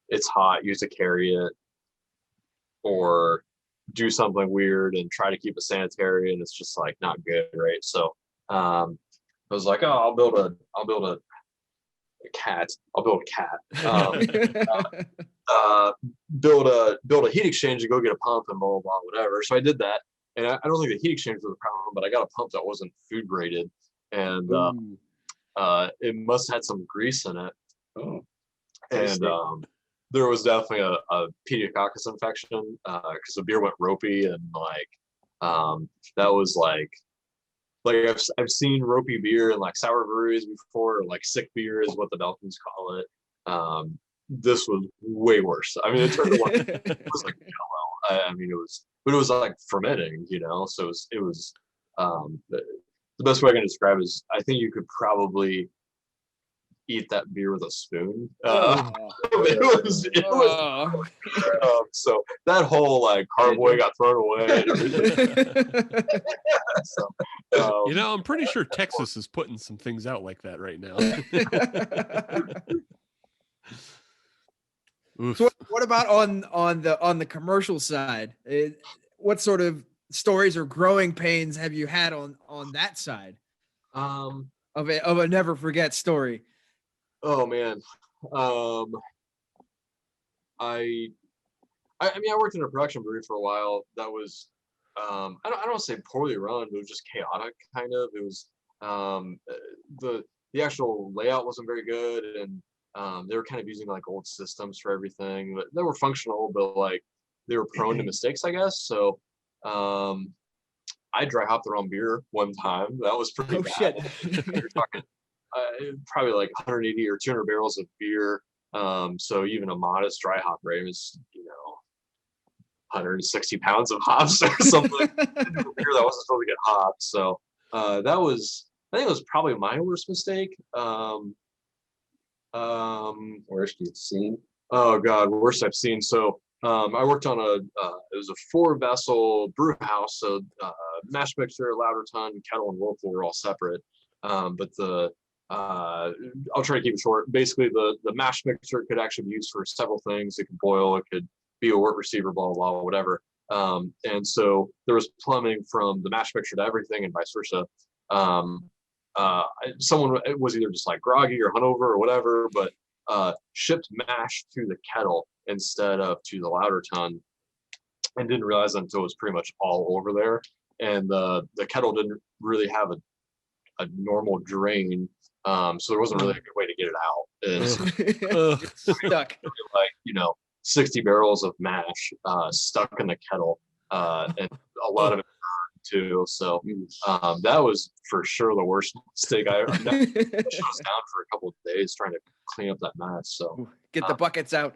it's hot, you have to carry it, or do something weird and try to keep it sanitary, and it's just like not good, right? So I was like, oh, I'll build a cat. Build a heat exchange and go get a pump and blah blah blah, whatever. So I did that, and I don't think the heat exchange was a problem, but I got a pump that wasn't food graded, and it must have had some grease in it. Oh, and there was definitely a pediococcus infection because the beer went ropey, and that was like I've seen ropey beer in like sour breweries before, or like sick beer is what the Belgians call it. This was way worse. I mean, it turned out it was like yellow. I mean, it was like fermenting, So it was the best way I can describe it is I think you could probably eat that beer with a spoon. It was so that whole like carboy got thrown away. I'm pretty sure Texas is putting some things out like that right now. So what about on the commercial side? What sort of stories or growing pains have you had on that side of a never forget story? Oh man, I mean, I worked in a production brewery for a while. That was I don't want to say poorly run, but it was just chaotic, kind of. It was the actual layout wasn't very good, and they were kind of using like old systems for everything. But they were functional, but like they were prone to mistakes, I guess. So I dry hopped the wrong beer one time. That was pretty bad. Shit. You're talking probably like 180 or 200 barrels of beer. So even a modest dry hop rate was, 160 pounds of hops or something. Beer that wasn't supposed to get hopped. So I think it was probably my worst mistake. Worst you've seen? Oh God, worst I've seen. So I worked on it was a 4-vessel brew house. So mash mixer, lauter ton, kettle, and whirlpool were all separate. But I'll try to keep it short. Basically, the mash mixer could actually be used for several things. It could boil, it could be a wort receiver, blah, blah, blah, whatever. And so there was plumbing from the mash mixer to everything and vice versa. Someone was either just like groggy or hungover or whatever, but shipped mash to the kettle instead of to the lauter ton, and didn't realize until it was pretty much all over there. And the kettle didn't really have a normal drain, so there wasn't really a good way to get it out. And so, Stuck. like 60 barrels of mash stuck in the kettle, and a lot of it too. So that was for sure the worst mistake I was down for a couple of days trying to clean up that mess. So Get the buckets out.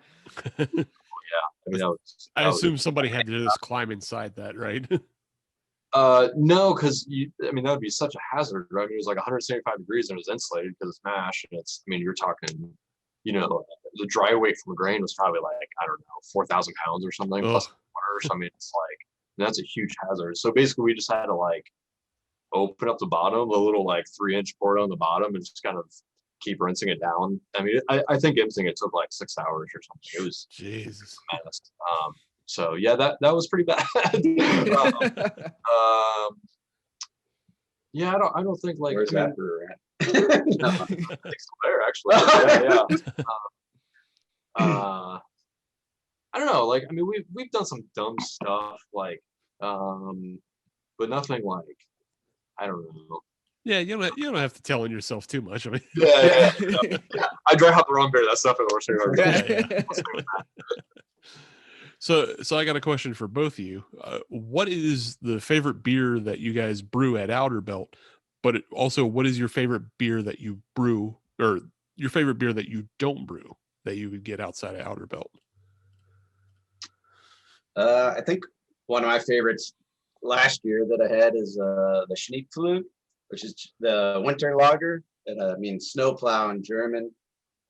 yeah, I mean, I assume somebody had to just climb inside that, right? No, because that would be such a hazard, right? I mean, it was like 175 degrees and it was insulated because it's mash, and you're talking, the dry weight from a grain was probably like, I don't know, 4,000 pounds or something plus water. So it's like, that's a huge hazard. So basically we just had to like open up the bottom, a little like 3-inch port on the bottom, and just kind of keep rinsing it down. I mean, I think emptying it took like 6 hours or something. It was Jesus. So yeah, that was pretty bad. Yeah, I don't think like. Where's that brewer at? No, I think it's there actually. Yeah. I don't know. Like, I mean, we've done some dumb stuff, like, but nothing like, I don't know. Yeah, you don't have to tell on yourself too much. I mean, Yeah. I dry hop the wrong beer. That's definitely the worst thing. So I got a question for both of you. What is the favorite beer that you guys brew at Outerbelt? But also, what is your favorite beer that you brew, or your favorite beer that you don't brew that you would get outside of Outerbelt? I think one of my favorites last year that I had is the Schneepflug, which is the winter lager. It means snowplow in German,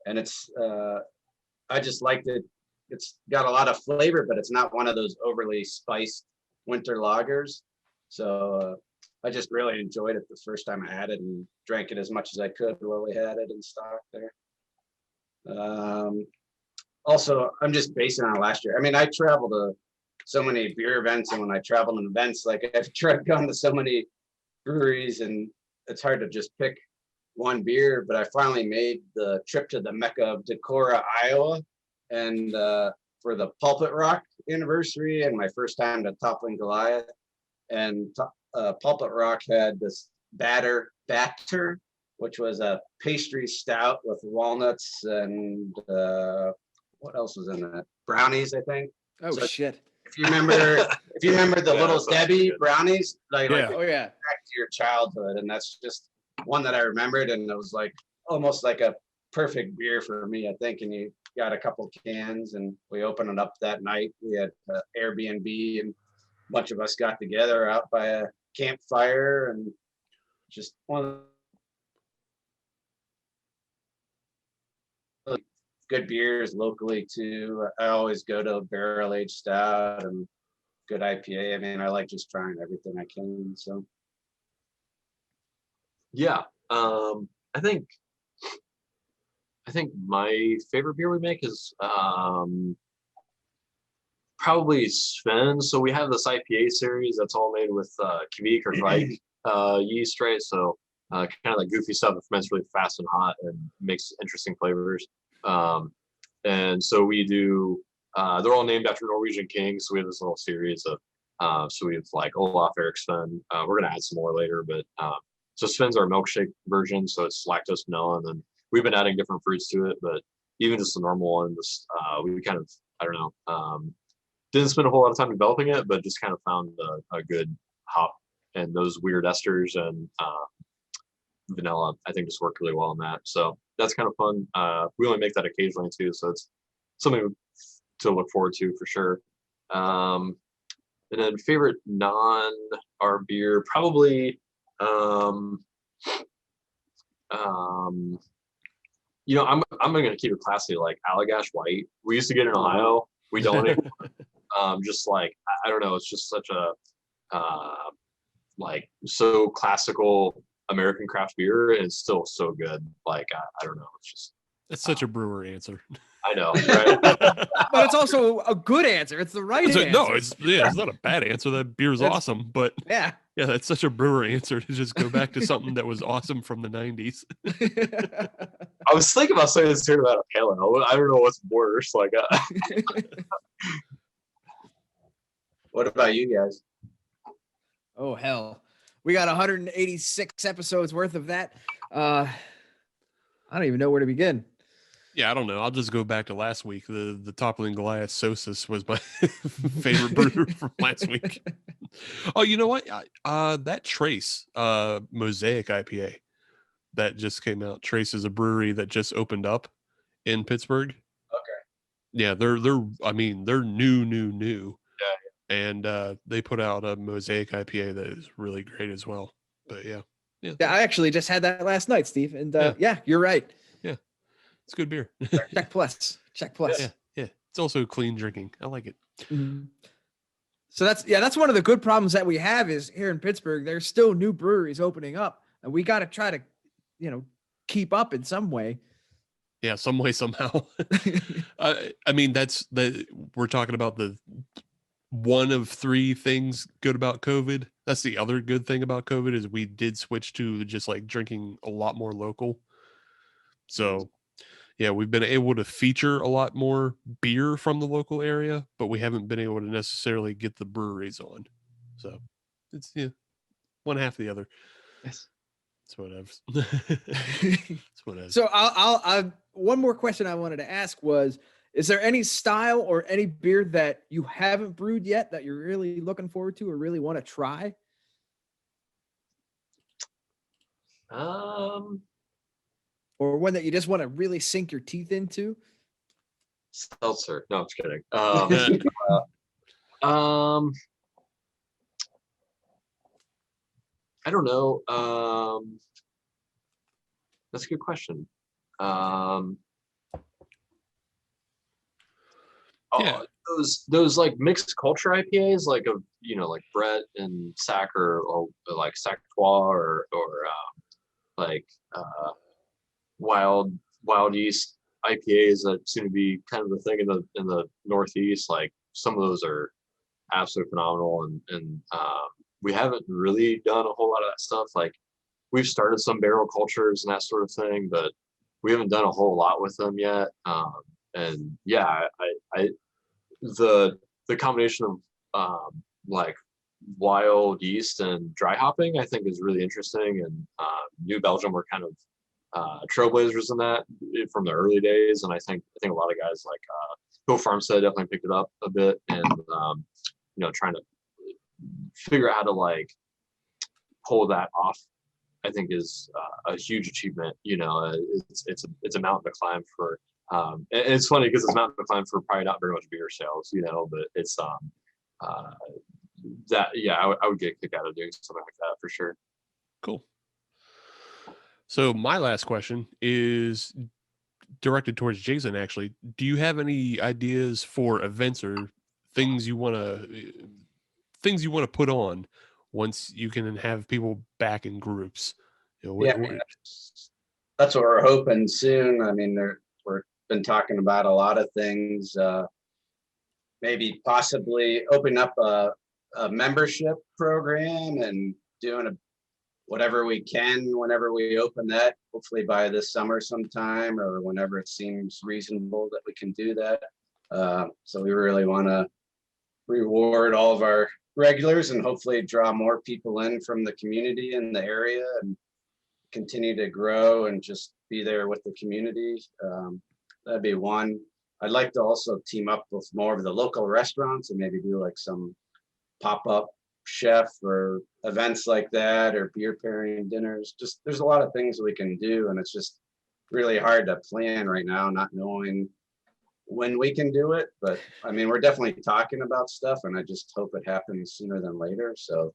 and it's I just liked it. It's got a lot of flavor, but it's not one of those overly spiced winter lagers. So I just really enjoyed it the first time I had it, and drank it as much as I could while we had it in stock there. Also, I'm just basing on last year. I mean, I traveled to so many beer events, and when I travel in events, like I've gone to so many breweries, and it's hard to just pick one beer. But I finally made the trip to the Mecca of Decorah, Iowa, and for the Pulpit Rock anniversary, and my first time to Toppling Goliath. And Pulpit Rock had this batter, which was a pastry stout with walnuts and what else was in that? Brownies, I think. Oh, so shit! If you remember the Little Debbie brownies, like back to your childhood, and that's just one that I remembered, and it was like almost like a perfect beer for me, I think. And you got a couple cans, and we opened it up that night. We had Airbnb, and a bunch of us got together out by a campfire, and just one of the good beers locally too. I always go to barrel aged stout and good IPA. I mean, I like just trying everything I can. So yeah, I think my favorite beer we make is probably Sven. So we have this IPA series that's all made with Kvik or Kvike yeast, right? So kind of like goofy stuff that ferments really fast and hot and makes interesting flavors. And so we do, they're all named after Norwegian kings. So we have this little series of, so we have like Olaf, Eric, Sven. We're going to add some more later, but so Sven's our milkshake version. So it's lactose vanilla, and then we've been adding different fruits to it, but even just the normal one, just we kind of, I don't know, didn't spend a whole lot of time developing it, but just kind of found a good hop, and those weird esters and vanilla, I think, just worked really well on that. So that's kind of fun. We only make that occasionally too, so it's something to look forward to for sure. And then favorite non-our beer, probably, I'm gonna keep it classy, like Allagash White. We used to get in Ohio. We don't anymore. Just like, I don't know, it's just such a like so classical American craft beer, and it's still so good. Like I don't know, it's just That's such a brewer answer. I know, right? But it's also a good answer. It's the right answer. No, it's not a bad answer. That beer's awesome, but yeah, that's such a brewer answer to just go back to something that was awesome from the 90s. I was thinking about saying this here about a pale ale. I don't know what's worse. Like, what about you guys? Oh hell, we got 186 episodes worth of that. I don't even know where to begin. Yeah, I don't know. I'll just go back to last week. The Toppling Goliath Sosis was my favorite brew from last week. Oh, you know what? That Trace Mosaic IPA that just came out. Trace is a brewery that just opened up in Pittsburgh. Okay. Yeah, they're new. Yeah. And they put out a Mosaic IPA that is really great as well. But yeah. I actually just had that last night, Steve. And yeah, you're right. Yeah, it's good beer. Check plus. Yeah. It's also clean drinking. I like it. Mm-hmm. So that's one of the good problems that we have is here in Pittsburgh, there's still new breweries opening up, and we got to try to, keep up in some way. Yeah, some way, somehow. I mean, we're talking about the one of three things good about COVID. That's the other good thing about COVID is we did switch to just like drinking a lot more local. So yeah, we've been able to feature a lot more beer from the local area, but we haven't been able to necessarily get the breweries on. So it's one half the other. Yes. It's whatever. It's whatever. So I'll one more question I wanted to ask was, is there any style or any beer that you haven't brewed yet that you're really looking forward to or really want to try? Or one that you just want to really sink your teeth into? Seltzer. No, I'm just kidding. I don't know. That's a good question. Those like mixed culture IPAs, like like Brett and Sac or like Sactois or like wild yeast IPAs that seem to be kind of the thing in the Northeast. Like some of those are absolutely phenomenal, and we haven't really done a whole lot of that stuff. Like we've started some barrel cultures and that sort of thing, but we haven't done a whole lot with them yet. And yeah, the combination of like wild yeast and dry hopping, I think is really interesting. And New Belgium were kind of trailblazers in that from the early days, and I think a lot of guys like Go Farmstead definitely picked it up a bit, and trying to figure out how to like pull that off, I think is a huge achievement. It's a mountain to climb for. And it's funny because it's a mountain to climb for probably not very much beer sales, but it's that I would get a kick out of doing something like that for sure. Cool. So my last question is directed towards Jason. Actually, do you have any ideas for events or things you want to put on once you can have people back in groups? That's what we're hoping soon. I mean, we're been talking about a lot of things. Maybe possibly open up a membership program and doing whatever we can whenever we open that, hopefully by this summer sometime or whenever it seems reasonable that we can do that. So we really want to reward all of our regulars and hopefully draw more people in from the community in the area and continue to grow and just be there with the community. that'd be one. I'd like to also team up with more of the local restaurants and maybe do like some pop-up chef or events like that, or beer pairing dinners. Just there's a lot of things we can do, and it's just really hard to plan right now, not knowing when we can do it. But I mean, we're definitely talking about stuff, and I just hope it happens sooner than later. So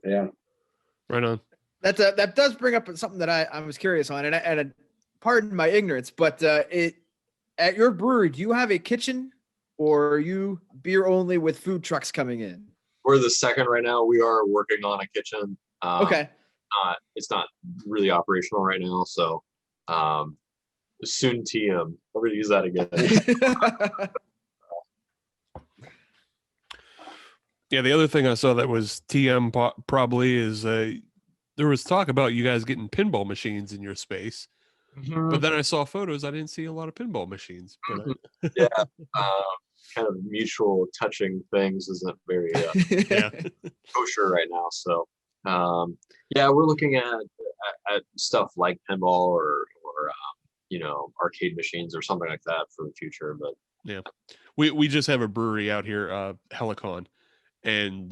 yeah. Right on. That does bring up something that I was curious on, and pardon my ignorance, but at your brewery, do you have a kitchen, or are you beer only with food trucks coming in? We're the second right now. We are working on a kitchen. Okay. It's not really operational right now, so soon TM. We're gonna use that again. Yeah, the other thing I saw that was TM probably is there was talk about you guys getting pinball machines in your space, but then I saw photos. I didn't see a lot of pinball machines. But yeah, kind of mutual touching things isn't very kosher right now. So yeah, we're looking at stuff like pinball or arcade machines or something like that for the future. But yeah, we just have a brewery out here, Helicon, and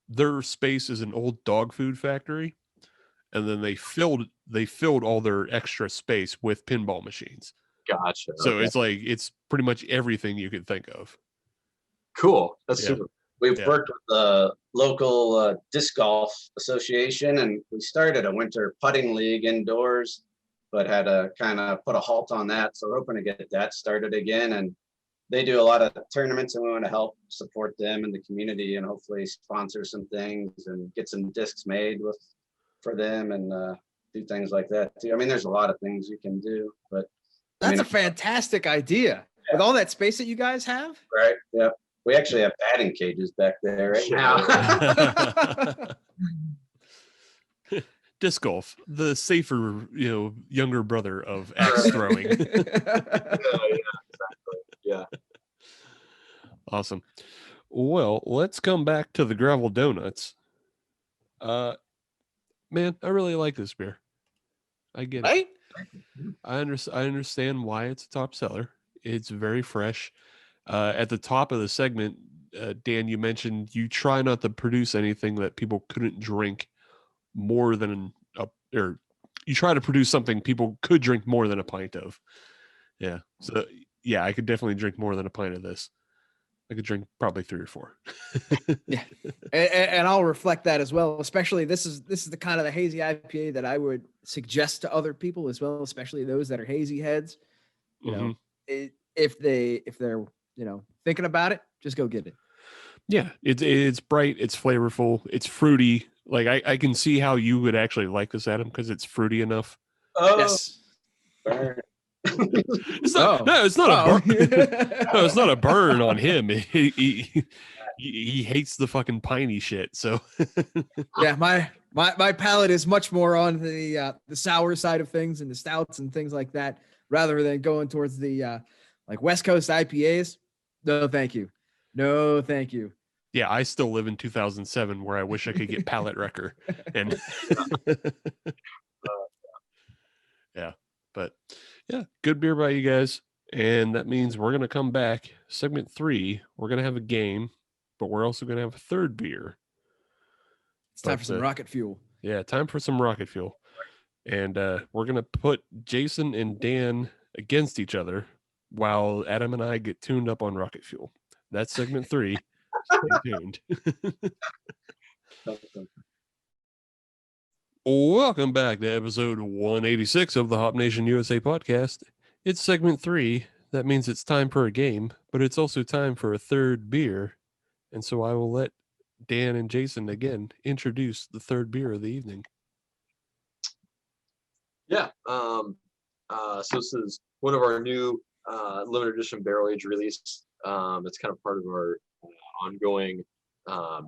their space is an old dog food factory, and then they filled all their extra space with pinball machines. Gotcha. So it's pretty much everything you could think of. Cool. That's super. We've worked with the local disc golf association, and we started a winter putting league indoors, but had to kind of put a halt on that. So we're hoping to get that started again. And they do a lot of tournaments, and we want to help support them in the community and hopefully sponsor some things and get some discs made for them and do things like that too. I mean, there's a lot of things you can do, but that's a fantastic idea. With all that space that you guys have. Right. Yeah. We actually have batting cages back there right now. Disc golf, the safer, younger brother of axe throwing. Exactly. Yeah. Awesome. Well, let's come back to the gravel donuts. Man, I really like this beer. I get it. I understand why it's a top seller. It's very fresh. At the top of the segment, Dan, you mentioned you try not to produce anything that people couldn't drink more than or you try to produce something people could drink more than a pint of. Yeah. So yeah, I could definitely drink more than a pint of this. I could drink probably 3 or 4. Yeah. And I'll reflect that as well. Especially this is the kind of the hazy IPA that I would suggest to other people as well, especially those that are hazy heads. You know, if they're thinking about it, just go get it. Yeah, it's bright, it's flavorful, it's fruity. Like I can see how you would actually like this, Adam, because it's fruity enough. Oh, yes. It's not a burn. No, it's not a burn on him. He hates the fucking piney shit. So yeah, my palate is much more on the sour side of things and the stouts and things like that, rather than going towards the like West Coast IPAs. No, thank you. No, thank you. Yeah, I still live in 2007 where I wish I could get Palate Wrecker. And yeah, but yeah, good beer by you guys. And that means we're going to come back. Segment 3, we're going to have a game, but we're also going to have a third beer. It's time for some rocket fuel. Yeah, time for some rocket fuel. And we're going to put Jason and Dan against each other while Adam and I get tuned up on rocket fuel. That's segment 3. Stay tuned. Welcome back to episode 186 of the Hop Nation USA podcast. It's segment 3. That means it's time for a game, but it's also time for a third beer. And so I will let Dan and Jason again introduce the third beer of the evening. Yeah. So this is one of our new limited edition barrel age release. It's kind of part of our ongoing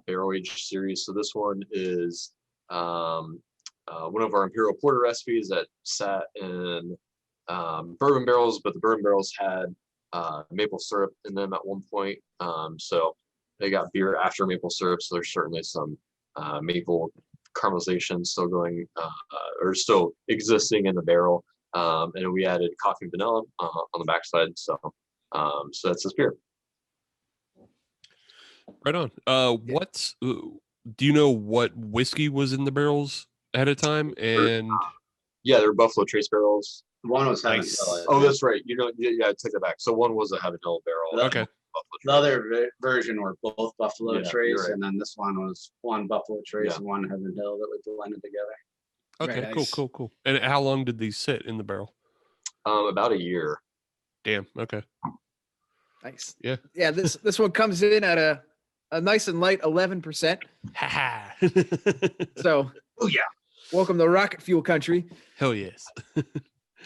barrel age series. So this one is one of our Imperial Porter recipes that sat in bourbon barrels, but the bourbon barrels had maple syrup in them at one point. So they got beer after maple syrup. So there's certainly some maple caramelization still going or still existing in the barrel. and we added coffee and vanilla on the backside. So that's this beer. Right on. Do you know what whiskey was in the barrels ahead of time? And yeah, they're Buffalo Trace barrels. One was Heaven Nice. Hill. Oh, that's right. Yeah, I take that back. So one was a Heaven Hill barrel. Okay. The other version were both Buffalo Yeah, Trace, you're right. and then this one was one Buffalo Trace Yeah. and one Heaven Hill that we blended together. Okay, Very cool, nice. cool. And how long did these sit in the barrel? About a year. Damn. Okay. Nice. Yeah. Yeah. This one comes in at a nice and light 11%. Ha ha. So, Oh yeah. welcome to Rocket Fuel Country. Hell yes.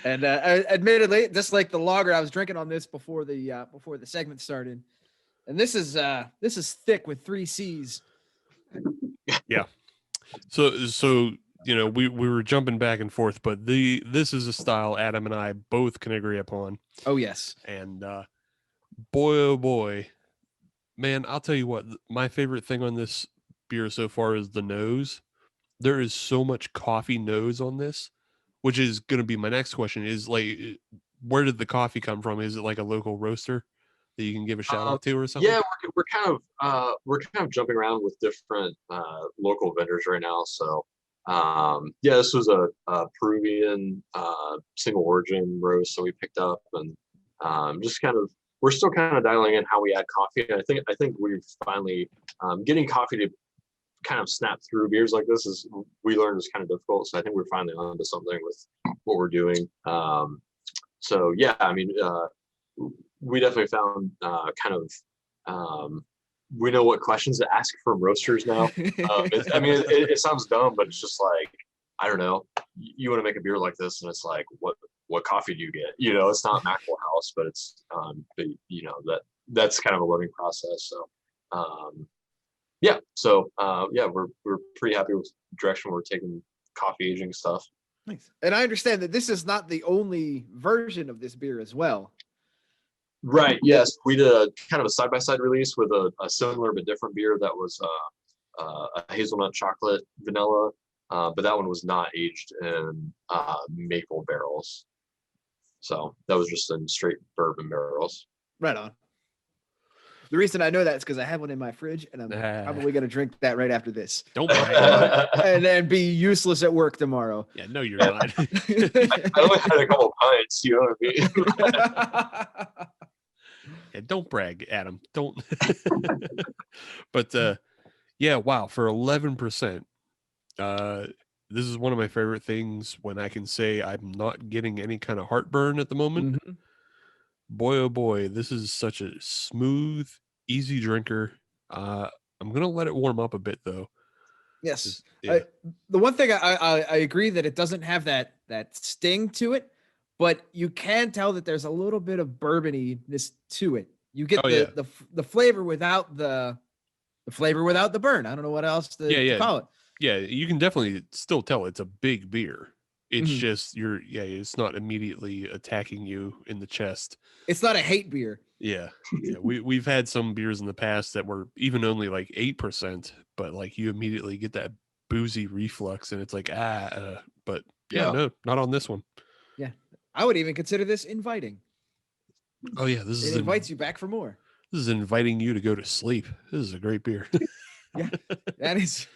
And admittedly, just like the lager, I was drinking on this before the segment started, and this is thick with 3 C's. So we were jumping back and forth, but this is a style Adam and I both can agree upon. Oh yes. And boy, oh boy, man, I'll tell you what, my favorite thing on this beer so far is the nose. There is so much coffee nose on this, which is going to be my next question is like, where did the coffee come from? Is it like a local roaster that you can give a shout out to or something? Yeah, we're kind of jumping around with different local vendors right now. So yeah, this was a Peruvian single origin roast, so we picked up and just kind of we're still kind of dialing in how we add coffee. And I think we've finally getting coffee to kind of snap through beers like this we learned is kind of difficult. So I think we're finally onto something with what we're doing. So yeah, I mean, we definitely found we know what questions to ask from roasters now. It sounds dumb, but it's just like, I don't know, you want to make a beer like this and it's like, what coffee do you get? It's not Maxwell House, but it's that's kind of a learning process. So we're pretty happy with the direction we're taking coffee aging stuff. Nice. And I understand that this is not the only version of this beer as well. Right. Yes, we did a kind of a side-by-side release with a similar but different beer that was a hazelnut chocolate vanilla, but that one was not aged in maple barrels. So that was just in straight bourbon barrels. Right on. The reason I know that is because I have one in my fridge, and I'm probably going to drink that right after this. Don't brag. And then be useless at work tomorrow. Yeah, no, you're not. I only had a couple pints, you know what I mean? Yeah, don't brag, Adam. Don't. But yeah, wow, for 11%. This is one of my favorite things when I can say I'm not getting any kind of heartburn at the moment. Mm-hmm. Boy, oh boy, this is such a smooth, easy drinker. I'm gonna let it warm up a bit though. Yes. Yeah. The one thing I agree that it doesn't have that sting to it, but you can tell that there's a little bit of bourboniness to it. You get the flavor without the flavor without the burn. I don't know what else to call it. Yeah, you can definitely still tell it's a big beer. It's Mhm. just it's not immediately attacking you in the chest. It's not a hate beer. Yeah. We've had some beers in the past that were even only like 8%, but like you immediately get that boozy reflux and it's like but no, not on this one. Yeah. I would even consider this inviting. Oh yeah, this is It invites you back for more. This is inviting you to go to sleep. This is a great beer. Yeah. That is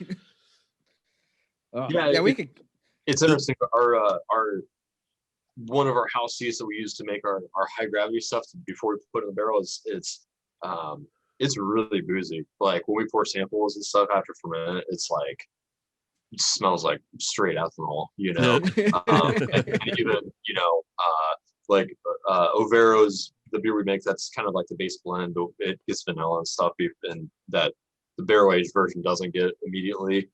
we could. It's interesting. Our one of our house seeds that we use to make our high gravity stuff before we put it in the barrel it's really boozy. Like when we pour samples and stuff after ferment, it smells like straight ethanol, and even like Overo's, the beer we make, that's kind of like the base blend. It gets vanilla and stuff, and that the barrel aged version doesn't get immediately.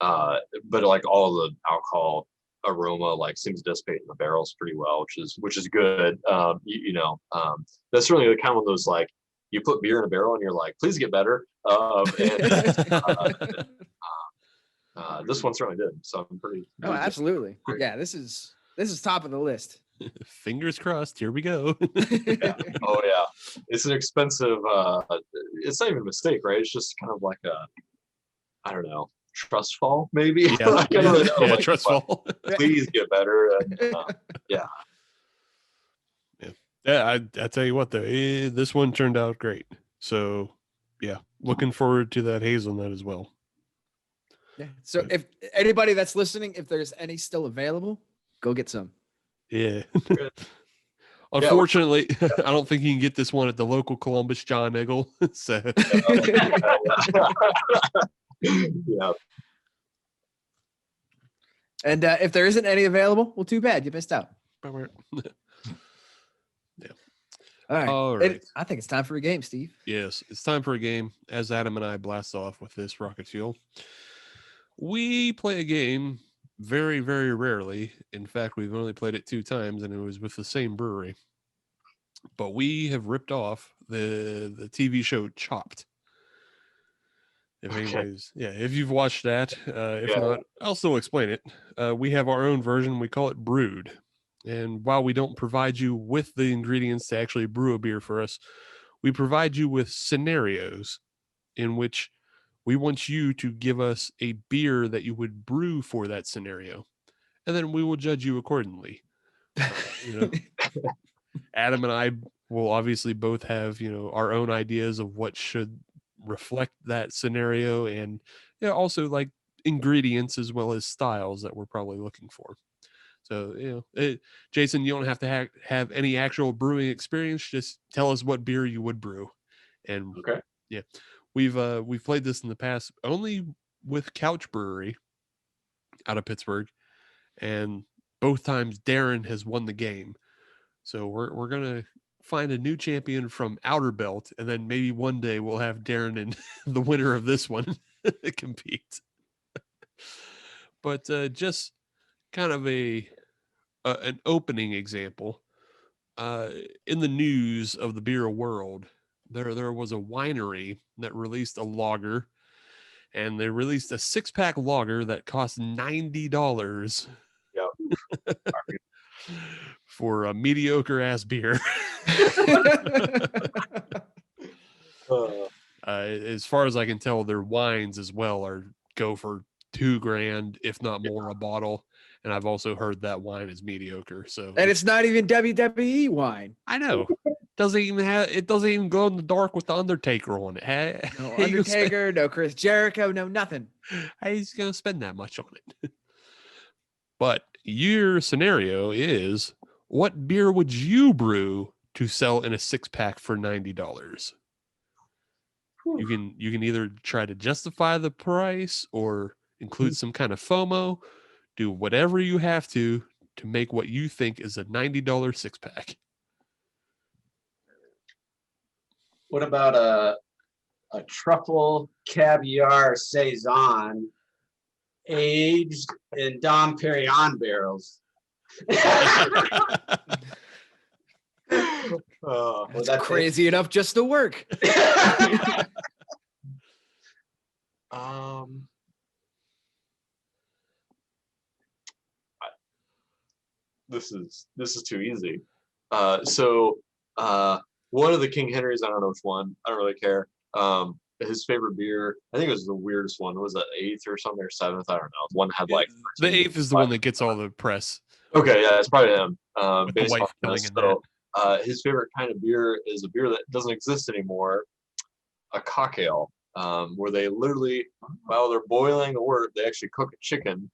But like all the alcohol aroma seems to dissipate in the barrels pretty well, which is good. That's certainly kind of one of those you put beer in a barrel and you're like, please get better. This one certainly did. So I'm pretty. Oh, absolutely. Yeah, this is top of the list. Fingers crossed. Here we go. Yeah. Oh yeah, it's an expensive. It's not even a mistake, right? It's just kind of like I don't know, trust fall, maybe. Yeah, I don't really know. yeah, Like, trust fall. please get better. And, yeah. Yeah, I tell you what though, this one turned out great. So yeah, looking forward to that hazelnut as well. Yeah. So if anybody that's listening, if there's any still available, go get some. Yeah. Unfortunately, I don't think you can get this one at the local Columbus John Eagle. So Yeah. And if there isn't any available, well, too bad. You missed out. Yeah. All right. All right. I think it's time for a game, Steve. Yes, it's time for a game as Adam and I blast off with this rocket fuel. We play a game very, very rarely. In fact, we've only played it 2 times, and it was with the same brewery. But we have ripped off the TV show Chopped. If anybody's, if you've watched that, if not, I'll still explain it. We have our own version. We call it Brewed. And while we don't provide you with the ingredients to actually brew a beer for us, we provide you with scenarios in which we want you to give us a beer that you would brew for that scenario. And then we will judge you accordingly. Adam and I will obviously both have, our own ideas of what should reflect that scenario, and also like ingredients as well as styles that we're probably looking for. So, Jason, you don't have to have any actual brewing experience. Just tell us what beer you would brew. And we've played this in the past only with Couch Brewery out of Pittsburgh, and both times Darren has won the game. So we're gonna find a new champion from Outerbelt, and then maybe one day we'll have Darren and the winner of this one compete. But just kind of an opening example. In the news of the beer world, there was a winery that released a lager, and they released a 6-pack lager that cost $90. Yeah. For a mediocre ass beer. As far as I can tell, their wines as well go for $2,000, if not more, a bottle. And I've also heard that wine is mediocre. So, and it's not even WWE wine. I know. It doesn't even glow in the dark with the Undertaker on it. No Undertaker, no Chris Jericho, no nothing. How he's gonna spend that much on it? But your scenario is, what beer would you brew to sell in a 6-pack for $90? You can either try to justify the price or include some kind of FOMO. Do whatever you have to make what you think is a $90 6-pack. What about a truffle caviar saison aged in Dom Perignon barrels? That's crazy enough just to work. This is too easy. One of the King Henrys, I don't know which one. I don't really care. His favorite beer, I think it was the weirdest one. Was that 8th or something, or 7th? I don't know. One had like the 8th is the one that gets all the press. Okay, yeah, it's probably him. Based on this. So, his favorite kind of beer is a beer that doesn't exist anymore, a cocktail, where they literally, while they're boiling the wort, they actually cook a chicken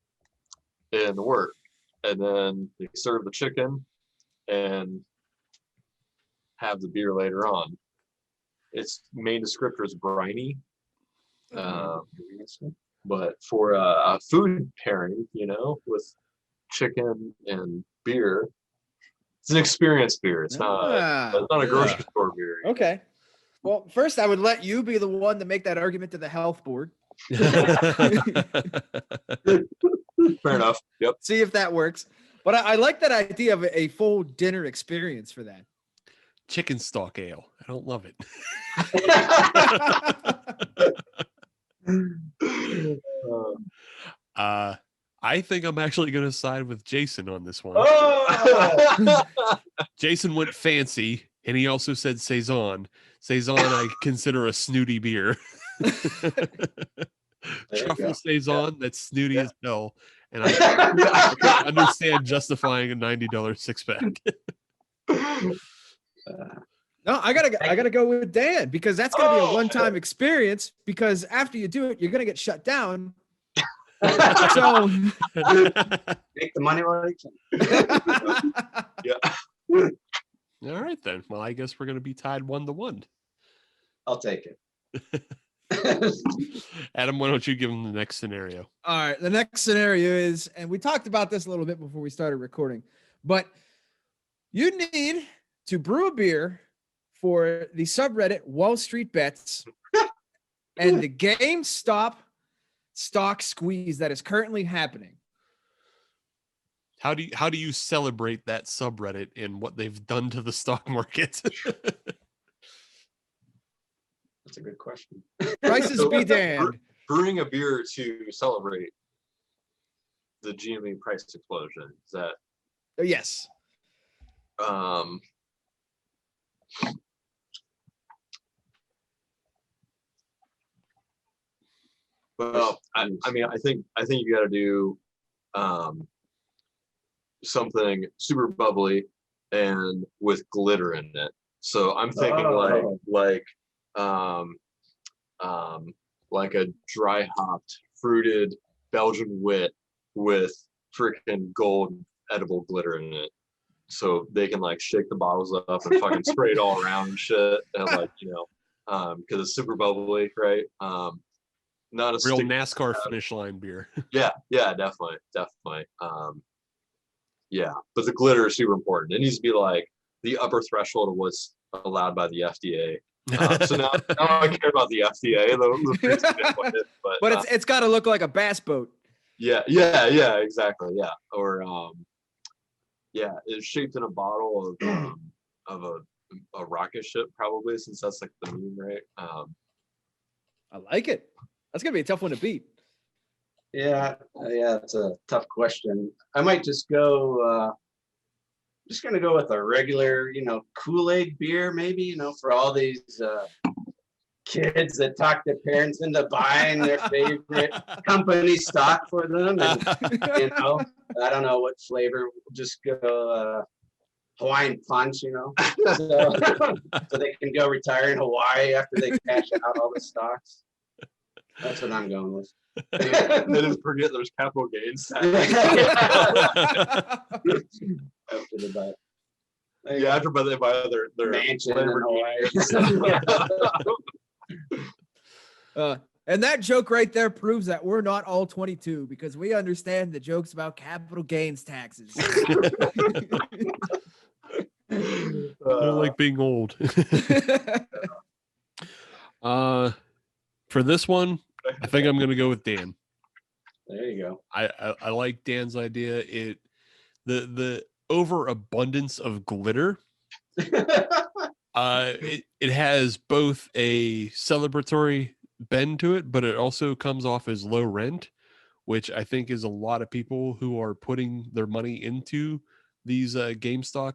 in the wort, and then they serve the chicken and have the beer later on. Its main descriptor is briny, but for a food pairing, with chicken and beer, it's an experience beer. It's not a grocery store beer. Okay. Well, first I would let you be the one to make that argument to the health board. Fair enough. Yep. See if that works. But I like that idea of a full dinner experience for that. Chicken stock ale. I don't love it. I think I'm actually going to side with Jason on this one. Oh! Jason went fancy, and he also said saison. Saison I consider a snooty beer. There you Truffle go. stays on. That's snooty Yeah. as hell. And I can understand justifying a $90 six pack. No, I gotta go with Dan because that's gonna be a Oh, one-time experience. Because after you do it, you're gonna get shut down. So Make the money while you can. All right, then. Well, I guess we're going to be tied 1-1. I'll take it. Adam, why don't you give him the next scenario? all right, the next scenario is, and we talked about this a little bit before we started recording, but you need to brew a beer for the subreddit Wall Street Bets and the GameStop stock squeeze that is currently happening. How do you celebrate that subreddit and what they've done to the stock market? That's a good question. Prices be damned. Brewing a beer to celebrate the GME price explosion. Is that Yes. Well, I mean, I think you got to do something super bubbly and with glitter in it. So I'm thinking like a dry hopped fruited Belgian wit with freaking gold edible glitter in it. So they can like shake the bottles up and fucking spray it all around and shit. And like, because it's super bubbly, right? Not a Real stick- NASCAR finish line beer. Yeah, definitely. Yeah, but the glitter is super important. It needs to be like the upper threshold of what's allowed by the FDA. So now I care about the FDA. But it's got to look like a bass boat. Yeah, exactly. Yeah, or it's shaped in a bottle of a rocket ship, probably, since that's like the meme, right? I like it. That's gonna be a tough one to beat. Yeah, it's a tough question. I might just go. Just gonna go with a regular, Kool-Aid beer, maybe. For all these kids that talk their parents into buying their favorite company stock for them, and I don't know what flavor. We'll just go Hawaiian punch, so they can go retire in Hawaii after they cash out all the stocks. That's what I'm going with. They just forget there's capital gains tax. After they buy, After they buy their mansion in Hawaii. And that joke right there proves that we're not all 22 because we understand the jokes about capital gains taxes. I don't like being old. For this one, I think I'm going to go with Dan. There you go. I like Dan's idea. The overabundance of glitter. It has both a celebratory bend to it, but it also comes off as low rent, which I think is a lot of people who are putting their money into these GameStop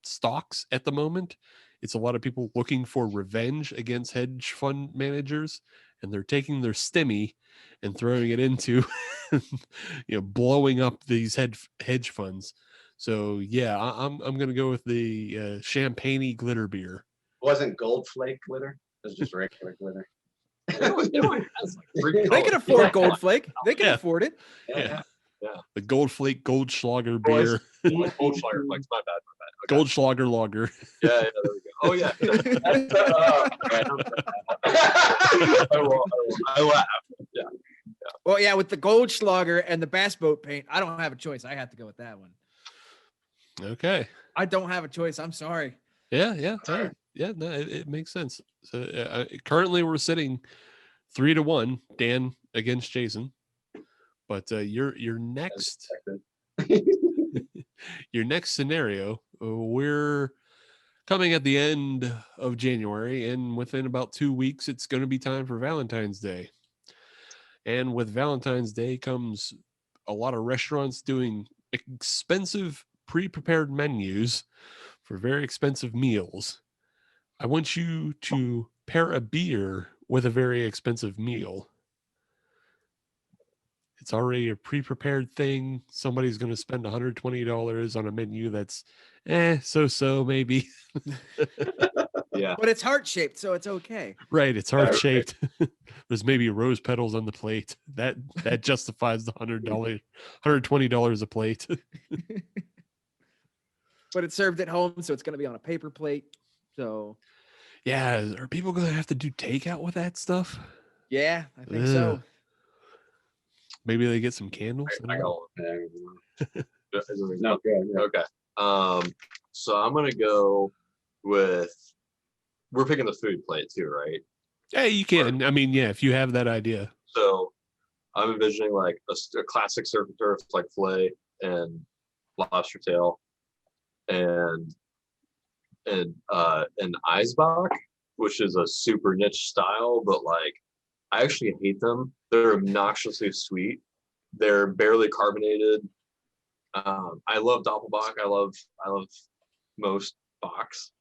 stocks at the moment. It's a lot of people looking for revenge against hedge fund managers, and they're taking their stimmy and throwing it into, blowing up these hedge funds. So yeah, I'm gonna go with the champagne-y glitter beer. It wasn't gold flake glitter. It was just regular glitter. They can afford Gold Flake. They can afford it. Yeah. The Gold Flake Goldschlager beer. Goldschlager Flex, my bad. Okay. Goldschlager lager. Yeah, there we go. Oh yeah. I laugh. Yeah. Well, yeah, with the Goldschlager and the bass boat paint, I don't have a choice. I have to go with that one. Okay. I don't have a choice. I'm sorry. Yeah. No, it makes sense. So currently we're sitting 3-1, Dan against Jason. But your next your next scenario, we're coming at the end of January, and within about 2 weeks, it's going to be time for Valentine's Day. And with Valentine's Day comes a lot of restaurants doing expensive pre-prepared menus for very expensive meals. I want you to pair a beer with a very expensive meal. it's already a pre-prepared thing. Somebody's going to spend $120 on a menu that's so maybe. Yeah. But it's heart shaped, so it's okay. Right, it's heart shaped. There's maybe rose petals on the plate. That justifies the $120 a plate. But it's served at home, so it's going to be on a paper plate. So Yeah, are people going to have to do takeout with that stuff? yeah, I think so. Ugh. Maybe they get some candles. I got one. No, good. Yeah. Okay. So I'm gonna go with. We're picking the food plate too, right? Yeah, you can. I mean, yeah, if you have that idea. So I'm envisioning like a classic surf and turf, like fillet and lobster tail, and an Eisbach, which is a super niche style, but like I actually hate them. They're obnoxiously sweet. They're barely carbonated. I love Doppelbock. I love most Bocks.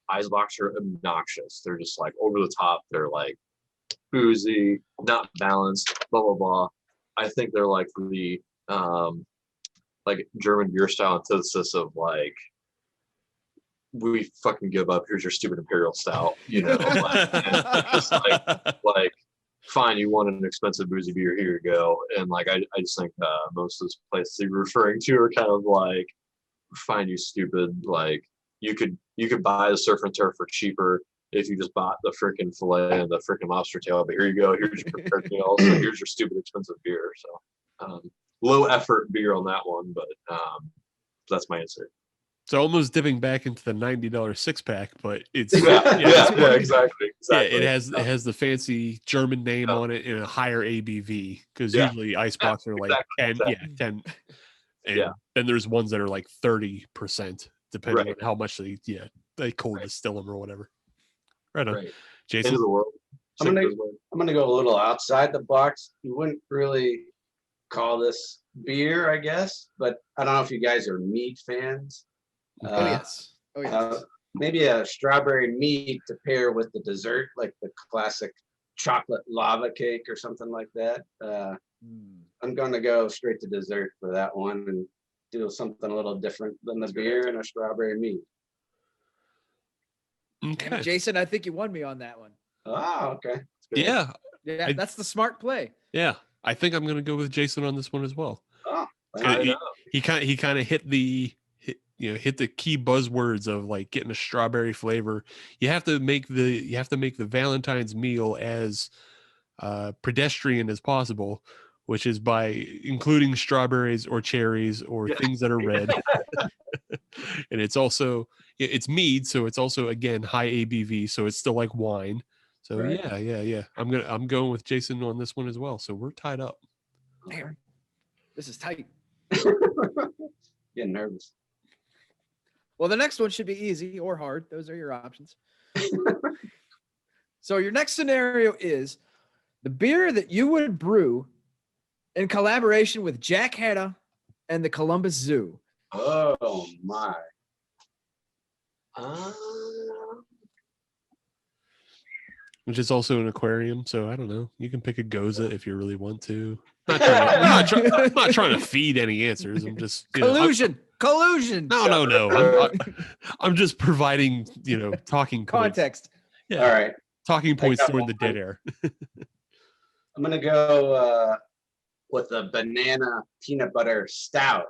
Eisbachs are obnoxious. They're just like over the top. They're like boozy, not balanced, blah blah blah. I think they're like the like German beer style antithesis of like we fucking give up. Here's your stupid imperial stout, you know. Like, just like fine, you want an expensive boozy beer, here you go. And like I just think most of those places you're referring to are kind of like fine, you stupid. Like you could buy the surf and turf for cheaper if you just bought the freaking fillet and the freaking lobster tail. But here you go, here's your prepared meal. So here's your stupid expensive beer. So low effort beer on that one, but that's my answer. So almost dipping back into the $90 six-pack, but it's yeah, exactly. Yeah, it has the fancy German name on it and a higher ABV because usually Icebox are like 10. And then there's ones that are like 30%, depending on how much they cold distill them or whatever. Right on, Jason. Into the world. I'm gonna go a little outside the box. You wouldn't really call this beer, I guess, but I don't know if you guys are meat fans. Yes. Maybe a strawberry meat to pair with the dessert, like the classic chocolate lava cake or something like that. I'm going to go straight to dessert for that one and do something a little different than the beer and a strawberry meat. Okay. Jason, I think you won me on that one. Oh, okay. Yeah, that's the smart play. Yeah, I think I'm going to go with Jason on this one as well. Oh, he kind of hit the key buzzwords of like getting a strawberry flavor. You have to make the Valentine's meal as pedestrian as possible, which is by including strawberries or cherries or things that are red. And it's mead, so it's also again high ABV, so it's still like wine. So yeah. I'm going with Jason on this one as well. So we're tied up. Damn. This is tight. Getting nervous. Well, the next one should be easy or hard. Those are your options. So your next scenario is the beer that you would brew in collaboration with Jack Hanna and the Columbus Zoo. Oh my. Which is also an aquarium, so I don't know. You can pick a Goza if you really want to. I'm not trying to feed any answers. I'm just collusion. No. I'm just providing talking context. Yeah. All right. Talking points during the dead air. I'm gonna go with the banana peanut butter stout.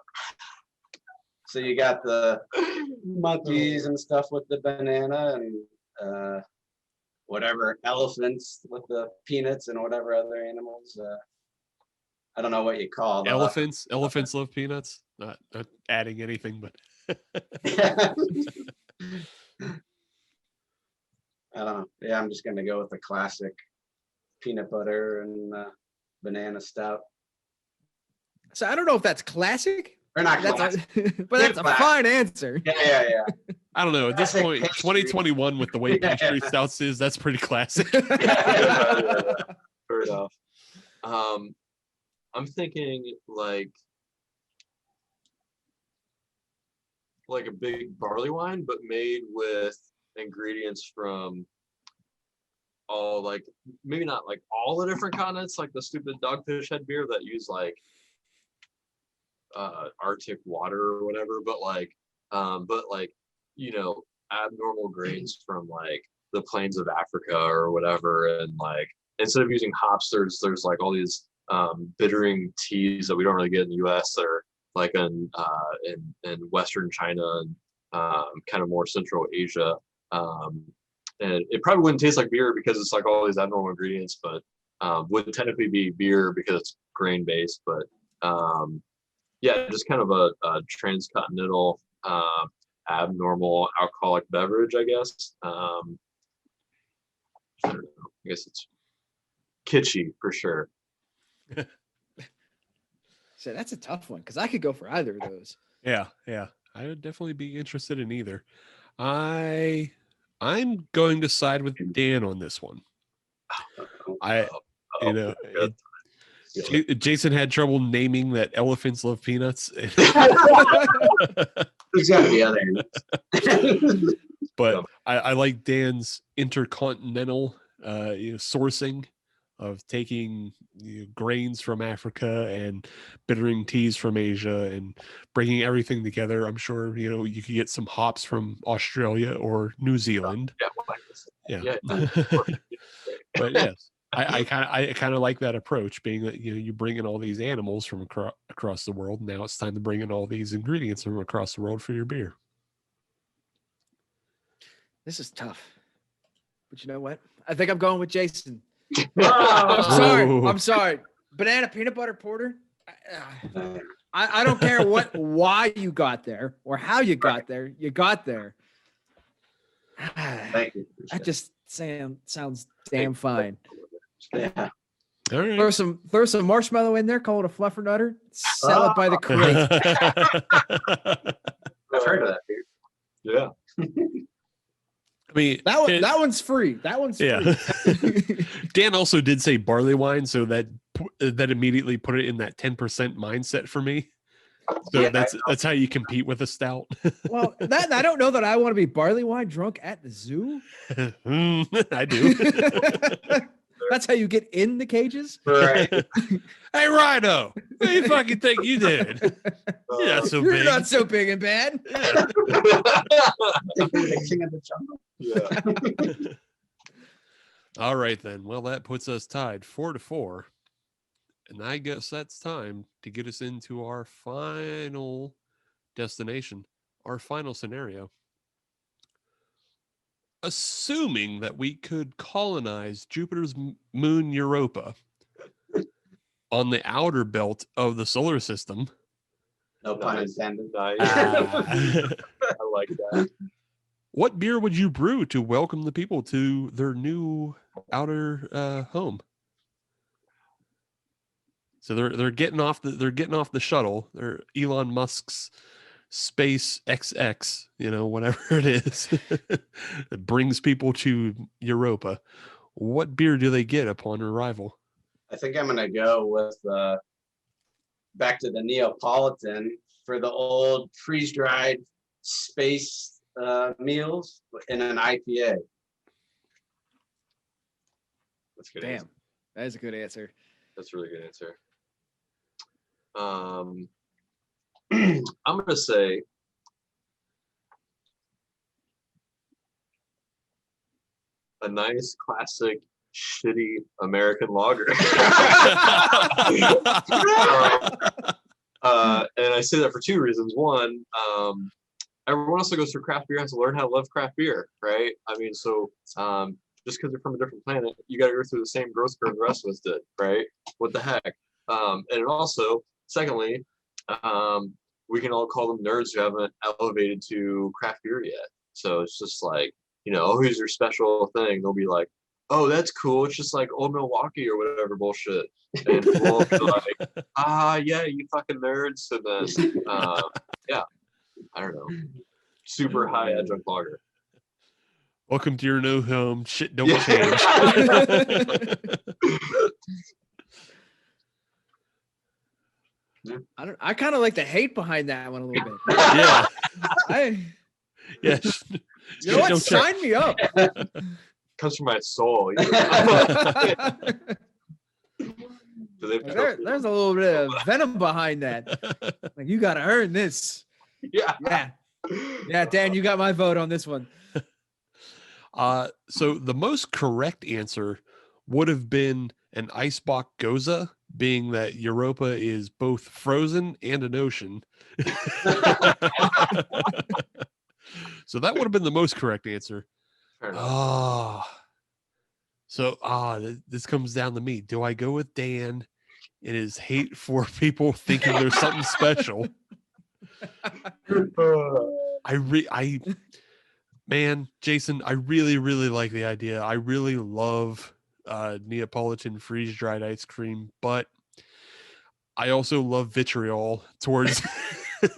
So you got the monkeys and stuff with the banana and whatever elephants with the peanuts and whatever other animals. I don't know what you call them. Elephants. Elephants love peanuts. Not adding anything, but I don't know. Yeah, I'm just gonna go with the classic peanut butter and banana stout. So I don't know if that's classic. Or not classic. But that's a fine answer. Yeah. I don't know. At this point, 2021, with the way pastry stouts is, that's pretty classic. Fair enough. I'm thinking like a big barley wine, but made with ingredients from all like maybe not like all the different continents, like the stupid dogfish head beer that use like Arctic water or whatever, but like you know, abnormal grains from like the plains of Africa or whatever, and like instead of using hops, there's like all these bittering teas that we don't really get in the US that are like in Western China and kind of more Central Asia. And it probably wouldn't taste like beer because it's like all these abnormal ingredients, but would technically be beer because it's grain based. But yeah, just kind of a transcontinental abnormal alcoholic beverage, I guess. I don't know. I guess it's kitschy for sure. So that's a tough one because I could go for either of those. Yeah. I would definitely be interested in either. I'm going to side with Dan on this one. Jason had trouble naming that elephants love peanuts. There's got to be other. But I like Dan's intercontinental sourcing of taking grains from Africa and bittering teas from Asia and bringing everything together. I'm sure you could get some hops from Australia or New Zealand. Yeah. But yes, I kind of like that approach, being that you bring in all these animals from across the world. Now it's time to bring in all these ingredients from across the world for your beer. This is tough, but you know what? I think I'm going with Jason. I'm sorry. Banana peanut butter porter. I don't care why you got there or how you got there. You got there. Thank you. That just sounds damn fine. Yeah. All right. Throw some marshmallow in there. Call it a fluffer nutter. Sell it by the crate. I've heard of that beer. Yeah. I mean, that one's free. That one's free. Dan also did say barley wine, so that immediately put it in that 10% mindset for me. So yeah, that's how you compete with a stout. Well, I don't know that I want to be barley wine drunk at the zoo. I do. That's how you get in the cages, right? Hey, Rhino, what do you fucking think you did? You're not so big. You're not so big and bad. King of the jungle. Yeah. All right then. Well, that puts us tied 4-4, and I guess that's time to get us into our final destination, our final scenario. Assuming that we could colonize Jupiter's moon Europa on the outer belt of the solar system. No pun intended. I like that. What beer would you brew to welcome the people to their new outer home? So they're getting off the shuttle. They're Elon Musk's Space XX, whatever it is, that brings people to Europa. What beer do they get upon arrival? I think I'm gonna go with back to the Neapolitan for the old freeze-dried space meals in an IPA. That's good. Damn, answer. that is a good answer. That's a really good answer. I'm gonna say a nice classic shitty American lager. And I say that for two reasons. One, everyone else that goes through craft beer has to learn how to love craft beer, right? I mean, so just because you're from a different planet, you got to go through the same growth curve the rest of us did, right? What the heck? And also, secondly, we can all call them nerds who haven't elevated to craft beer yet. So it's just like, oh, here's your special thing. They'll be like, oh, that's cool. It's just like Old Milwaukee or whatever bullshit. And we'll be like, yeah, you fucking nerds. And then, yeah, I don't know. Super high adjunct lager. Welcome to your new home. Shit don't change. I kind of like the hate behind that one a little bit. Yeah. You know what? Sign me up. comes from my soul. You know? There's a little bit of venom behind that. Like, you got to earn this. Yeah. Yeah, Dan, you got my vote on this one. So the most correct answer would have been an Eisbock Goza, being that Europa is both frozen and an ocean. So that would have been the most correct answer. Fair enough. This comes down to me. Do I go with Dan and his hate for people thinking there's something special? Man, Jason, I really, really like the idea. I really love Neapolitan freeze-dried ice cream, but I also love vitriol towards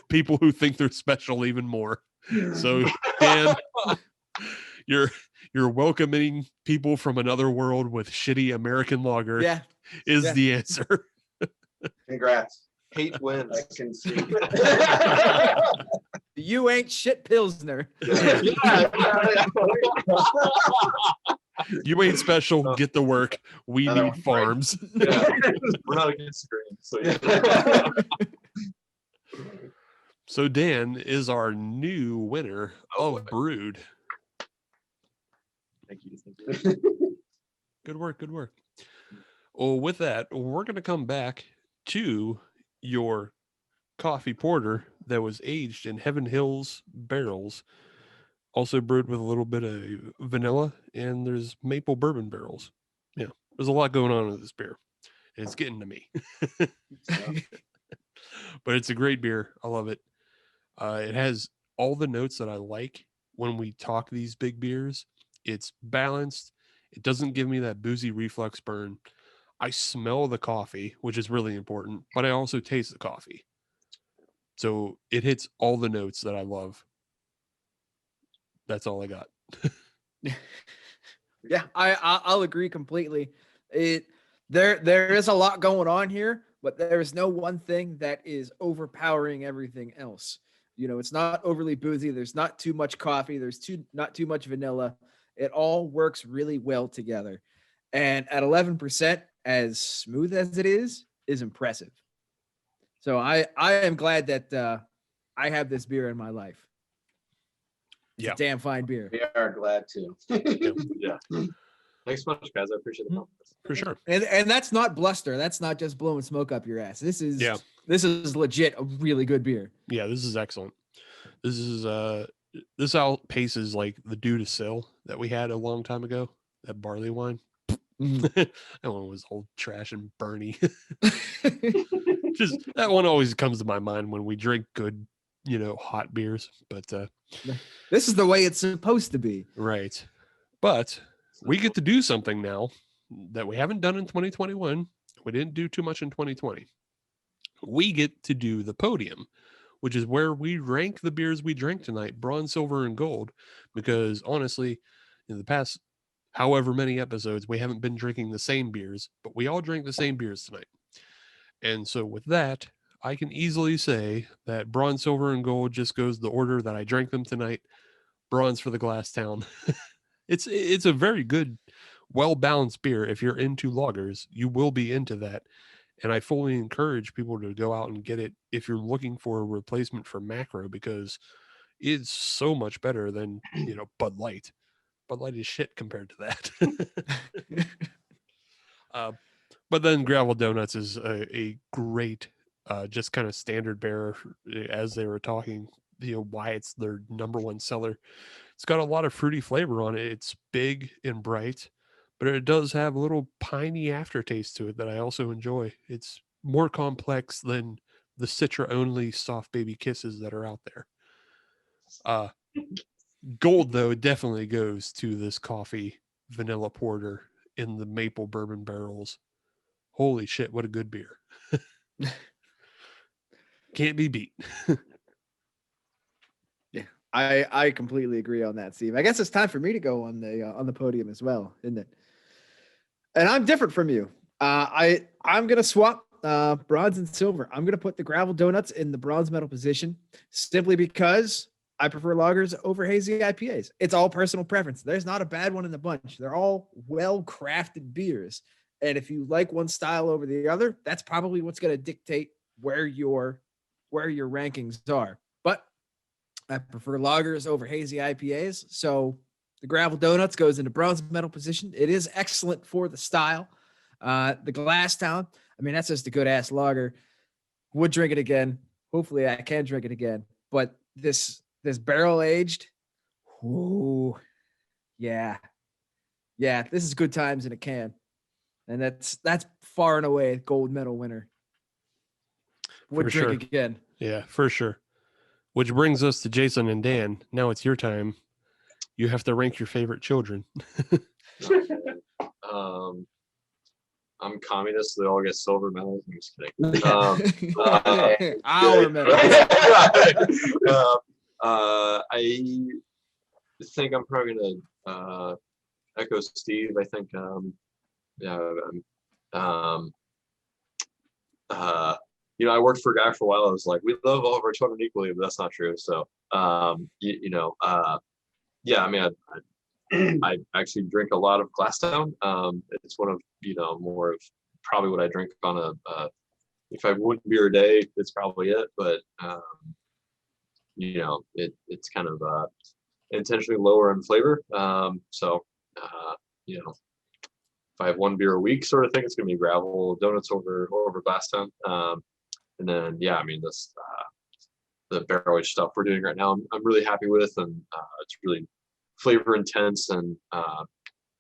people who think they're special even more. So, Dan, you're welcoming people from another world with shitty American lager is the answer. Congrats. Hate wins. I can see. You ain't shit Pilsner. You ain't special. Get to work. We need farms. Yeah. We're not against green. So, yeah. So Dan is our new winner of Brewed. Thank you. Good work. Well, with that, we're going to come back to your coffee porter that was aged in Heaven Hills barrels, also brewed with a little bit of vanilla, and there's maple bourbon barrels. Yeah, there's a lot going on with this beer. And it's getting to me. But it's a great beer. I love it. It has all the notes that I like when we talk these big beers. It's balanced. It doesn't give me that boozy reflux burn. I smell the coffee, which is really important, but I also taste the coffee. So it hits all the notes that I love. That's all I got. Yeah, I'll agree completely. There is a lot going on here, but there is no one thing that is overpowering everything else. You know, it's not overly boozy. There's not too much coffee. There's not too much vanilla. It all works really well together. And at 11%, as smooth as it is impressive. So I am glad that I have this beer in my life. It's a damn fine beer. We are glad to. Yeah. Thanks so much, guys. I appreciate the help. For sure. And that's not bluster. That's not just blowing smoke up your ass. This is legit a really good beer. Yeah, this is excellent. This outpaces like the Due to Sill that we had a long time ago, that barley wine. That one was old trash and Bernie. Just that one always comes to my mind when we drink good, hot beers. But this is the way it's supposed to be. Right. But we get to do something now that we haven't done in 2021. We didn't do too much in 2020. We get to do the podium, which is where we rank the beers we drank tonight, bronze, silver, and gold, because honestly, in the past however many episodes, we haven't been drinking the same beers, but we all drank the same beers tonight. And so with that, I can easily say that bronze, silver, and gold just goes the order that I drank them tonight. Bronze for the Glasstown. It's a very good, well-balanced beer. If you're into lagers, you will be into that. And I fully encourage people to go out and get it if you're looking for a replacement for macro, because it's so much better than, Bud Light. Bud Light is shit compared to that. But then Gravel Donuts is a great, just kind of standard bearer, as they were talking, why it's their number one seller. It's got a lot of fruity flavor on it. It's big and bright, but it does have a little piney aftertaste to it that I also enjoy. It's more complex than the Citra only soft baby kisses that are out there. Gold, though, definitely goes to this coffee vanilla porter in the maple bourbon barrels. Holy shit, what a good beer. Can't be beat. Yeah, I completely agree on that, Steve. I guess it's time for me to go on the podium as well, isn't it? And I'm different from you. I'm gonna swap bronze and silver. I'm gonna put the Gravel Donuts in the bronze medal position simply because I prefer lagers over hazy IPAs. It's all personal preference. There's not a bad one in the bunch. They're all well-crafted beers. And if you like one style over the other, that's probably what's going to dictate where your rankings are. But I prefer lagers over hazy IPAs. So the Gravel Donuts goes into bronze medal position. It is excellent for the style. The Glasstown, I mean, that's just a good-ass lager. Would drink it again. Hopefully I can drink it again. But this barrel aged, ooh, yeah, this is good times in a can, and that's far and away gold medal winner. Would For drink sure. again. Yeah, for sure. Which brings us to Jason and Dan. Now it's your time. You have to rank your favorite children. I'm communist. So they all get silver medals. I'm just kidding. Our medal. I think I'm probably gonna echo Steve. I think I worked for a guy for a while. I was like, we love all of our children equally, but that's not true. So I mean, I actually drink a lot of Glasstown. It's one of more of probably what I drink on a if I one beer a day, it's probably it. But it's kind of intentionally lower in flavor. If I have one beer a week sort of thing, it's gonna be Gravel Donuts over Glasstown. And then I mean this the barrel aged stuff we're doing right now, I'm really happy with, and it's really flavor intense, and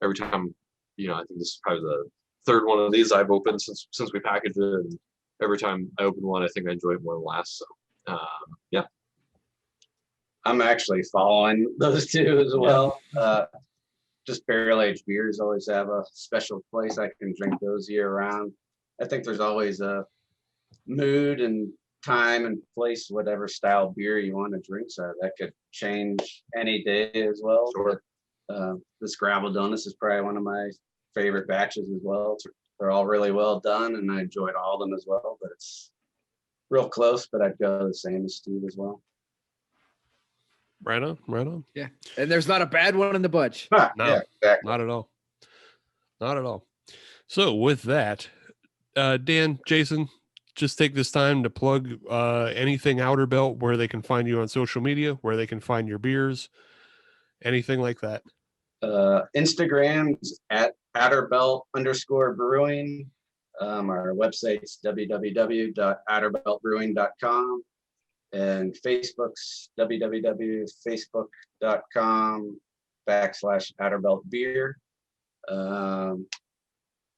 every time I think this is probably the third one of these I've opened since we packaged it, and every time I open one I think I enjoy it more than the last. So I'm actually following those two as well. Just barrel aged beers always have a special place. I can drink those year round. I think there's always a mood and time and place, whatever style beer you want to drink. So that could change any day as well. Sure. This Gravel Donuts is probably one of my favorite batches as well. They're all really well done, and I enjoyed all of them as well. But it's real close. But I'd go the same as Steve as well. Right on. Yeah, and there's not a bad one in the bunch. No, Yeah, exactly. not at all. So with that, Dan, Jason, just take this time to plug anything Outerbelt, where they can find you on social media, where they can find your beers, anything like that. Instagram's at Outerbelt_brewing. Our website's www.outerbeltbrewing.com, and Facebook's www.facebook.com/outerbeltbeer.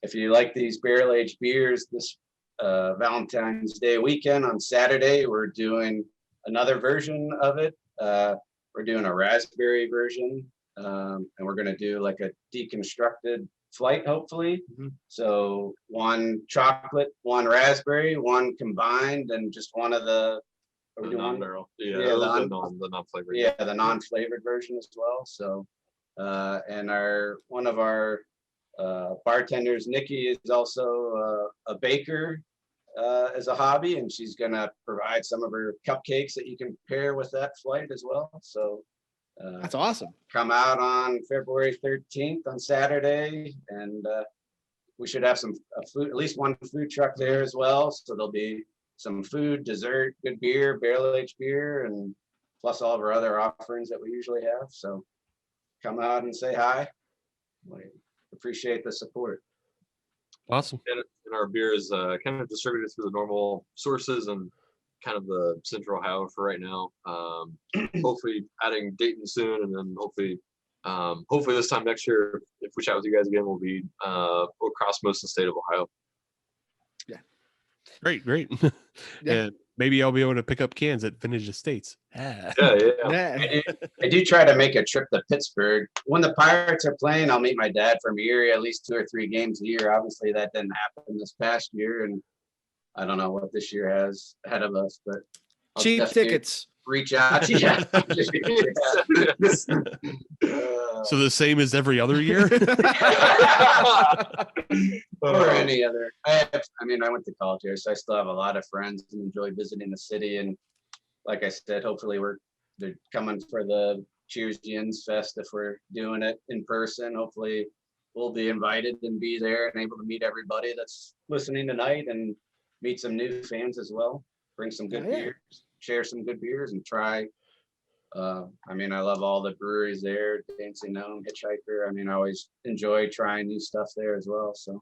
If you like these barrel aged beers, this Valentine's Day weekend on Saturday, we're doing another version of it. We're doing a raspberry version, and we're going to do like a deconstructed flight, hopefully. Mm-hmm. So one chocolate, one raspberry, one combined, and just one of the non-barrel. the non-flavored. Yeah, the non-flavored version as well. So, and one of our bartenders, Nikki, is also a baker as a hobby, and she's gonna provide some of her cupcakes that you can pair with that flight as well. So That's awesome. come out on February 13th on Saturday, and we should have some food, at least one food truck there as well. So there'll be some food, dessert, good beer, barrel aged beer, and plus all of our other offerings that we usually have. So come out and say hi. We appreciate the support. Awesome. And our beer is kind of distributed through the normal sources and kind of the Central Ohio for right now. Hopefully adding Dayton soon, and then hopefully this time next year, if we chat with you guys again, we'll be across most of the state of Ohio. Yeah. Great. Yeah. And maybe I'll be able to pick up cans at Vintage Estates. Yeah. I do try to make a trip to Pittsburgh. When the Pirates are playing, I'll meet my dad from Erie at least 2 or 3 games a year. Obviously, that didn't happen this past year, and I don't know what this year has ahead of us, but I'll Cheap definitely tickets. reach out. Yeah. So the same as every other year? Or any other. I went to college here, so I still have a lot of friends and enjoy visiting the city. And like I said, hopefully we're they're coming for the Cheers Gins Fest if we're doing it in person. Hopefully we'll be invited and be there and able to meet everybody that's listening tonight and meet some new fans as well. Bring some good beers, share some good beers, and try. I mean, I love all the breweries there, Dancing Gnome, Hitchhiker. I mean, I always enjoy trying new stuff there as well. So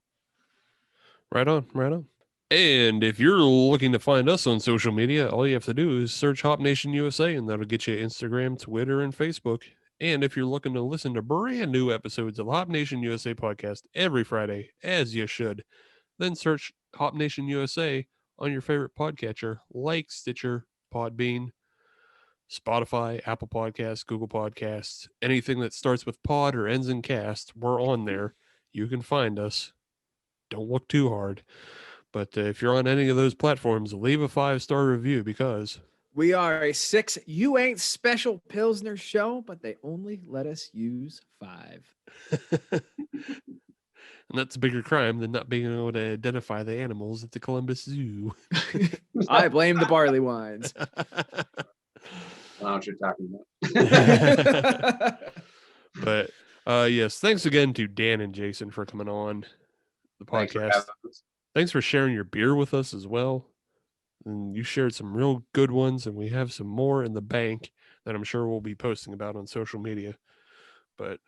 Right on, right on. And if you're looking to find us on social media, all you have to do is search Hop Nation USA, and that'll get you Instagram, Twitter, and Facebook. And if you're looking to listen to brand new episodes of Hop Nation USA podcast every Friday, as you should, then search Hop Nation USA on your favorite podcatcher like Stitcher, Podbean, Spotify, Apple Podcasts, Google Podcasts, anything that starts with pod or ends in cast, we're on there. You can find us. Don't look too hard. But if you're on any of those platforms, leave a 5-star review, because we are a 6 You Ain't Special Pilsner show, but they only let us use 5. And that's a bigger crime than not being able to identify the animals at the Columbus Zoo. I blame the barley wines. I don't know what you're talking about. But yes, thanks again to Dan and Jason for coming on the podcast. Thanks for sharing your beer with us as well. And you shared some real good ones, and we have some more in the bank that I'm sure we'll be posting about on social media. But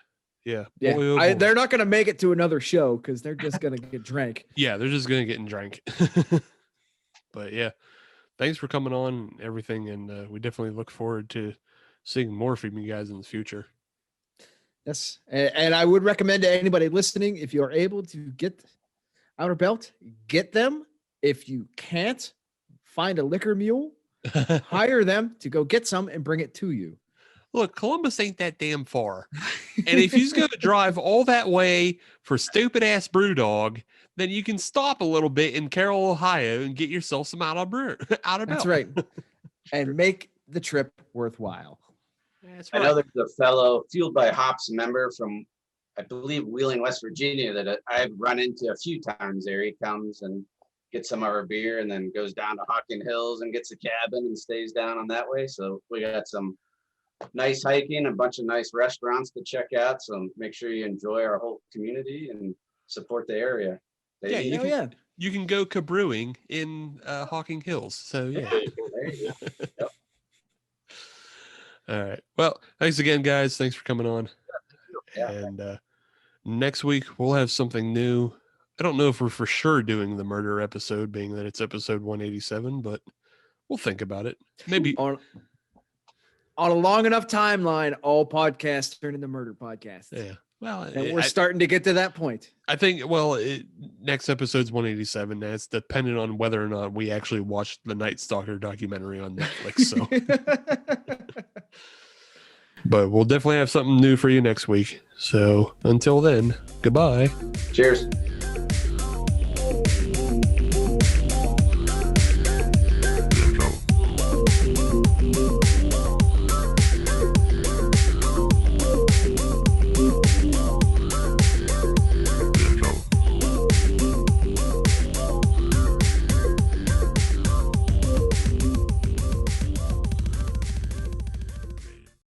yeah, boy, oh boy. They're not going to make it to another show because they're just going to get drank. Yeah, they're just going to get drank. But yeah, thanks for coming on and everything. And we definitely look forward to seeing more from you guys in the future. Yes. And I would recommend to anybody listening, if you're able to get Outerbelt, get them. If you can't, find a liquor mule, hire them to go get some and bring it to you. Look, Columbus ain't that damn far. And if you're going to drive all that way for stupid ass Brewdog, then you can stop a little bit in Carroll, Ohio, and get yourself some Outerbelt. That's right. And make the trip worthwhile. That's right. I know there's a fellow Fueled by Hops member from, I believe, Wheeling, West Virginia, that I've run into a few times there. He comes and gets some of our beer and then goes down to Hocking Hills and gets a cabin and stays down on that way. So we got some nice hiking, a bunch of nice restaurants to check out. So make sure you enjoy our whole community and support the area. You can go brewing in Hocking Hills. So yeah. Yep. All right. Well, thanks again, guys. Thanks for coming on. Yeah. And next week we'll have something new. I don't know if we're for sure doing the murder episode, being that it's episode 187, but we'll think about it. Maybe on a long enough timeline, all podcasts turn into murder podcasts. Yeah. Well, and we're starting to get to that point. I think, next episode's 187. That's dependent on whether or not we actually watched the Night Stalker documentary on Netflix. So, but we'll definitely have something new for you next week. So until then, goodbye. Cheers.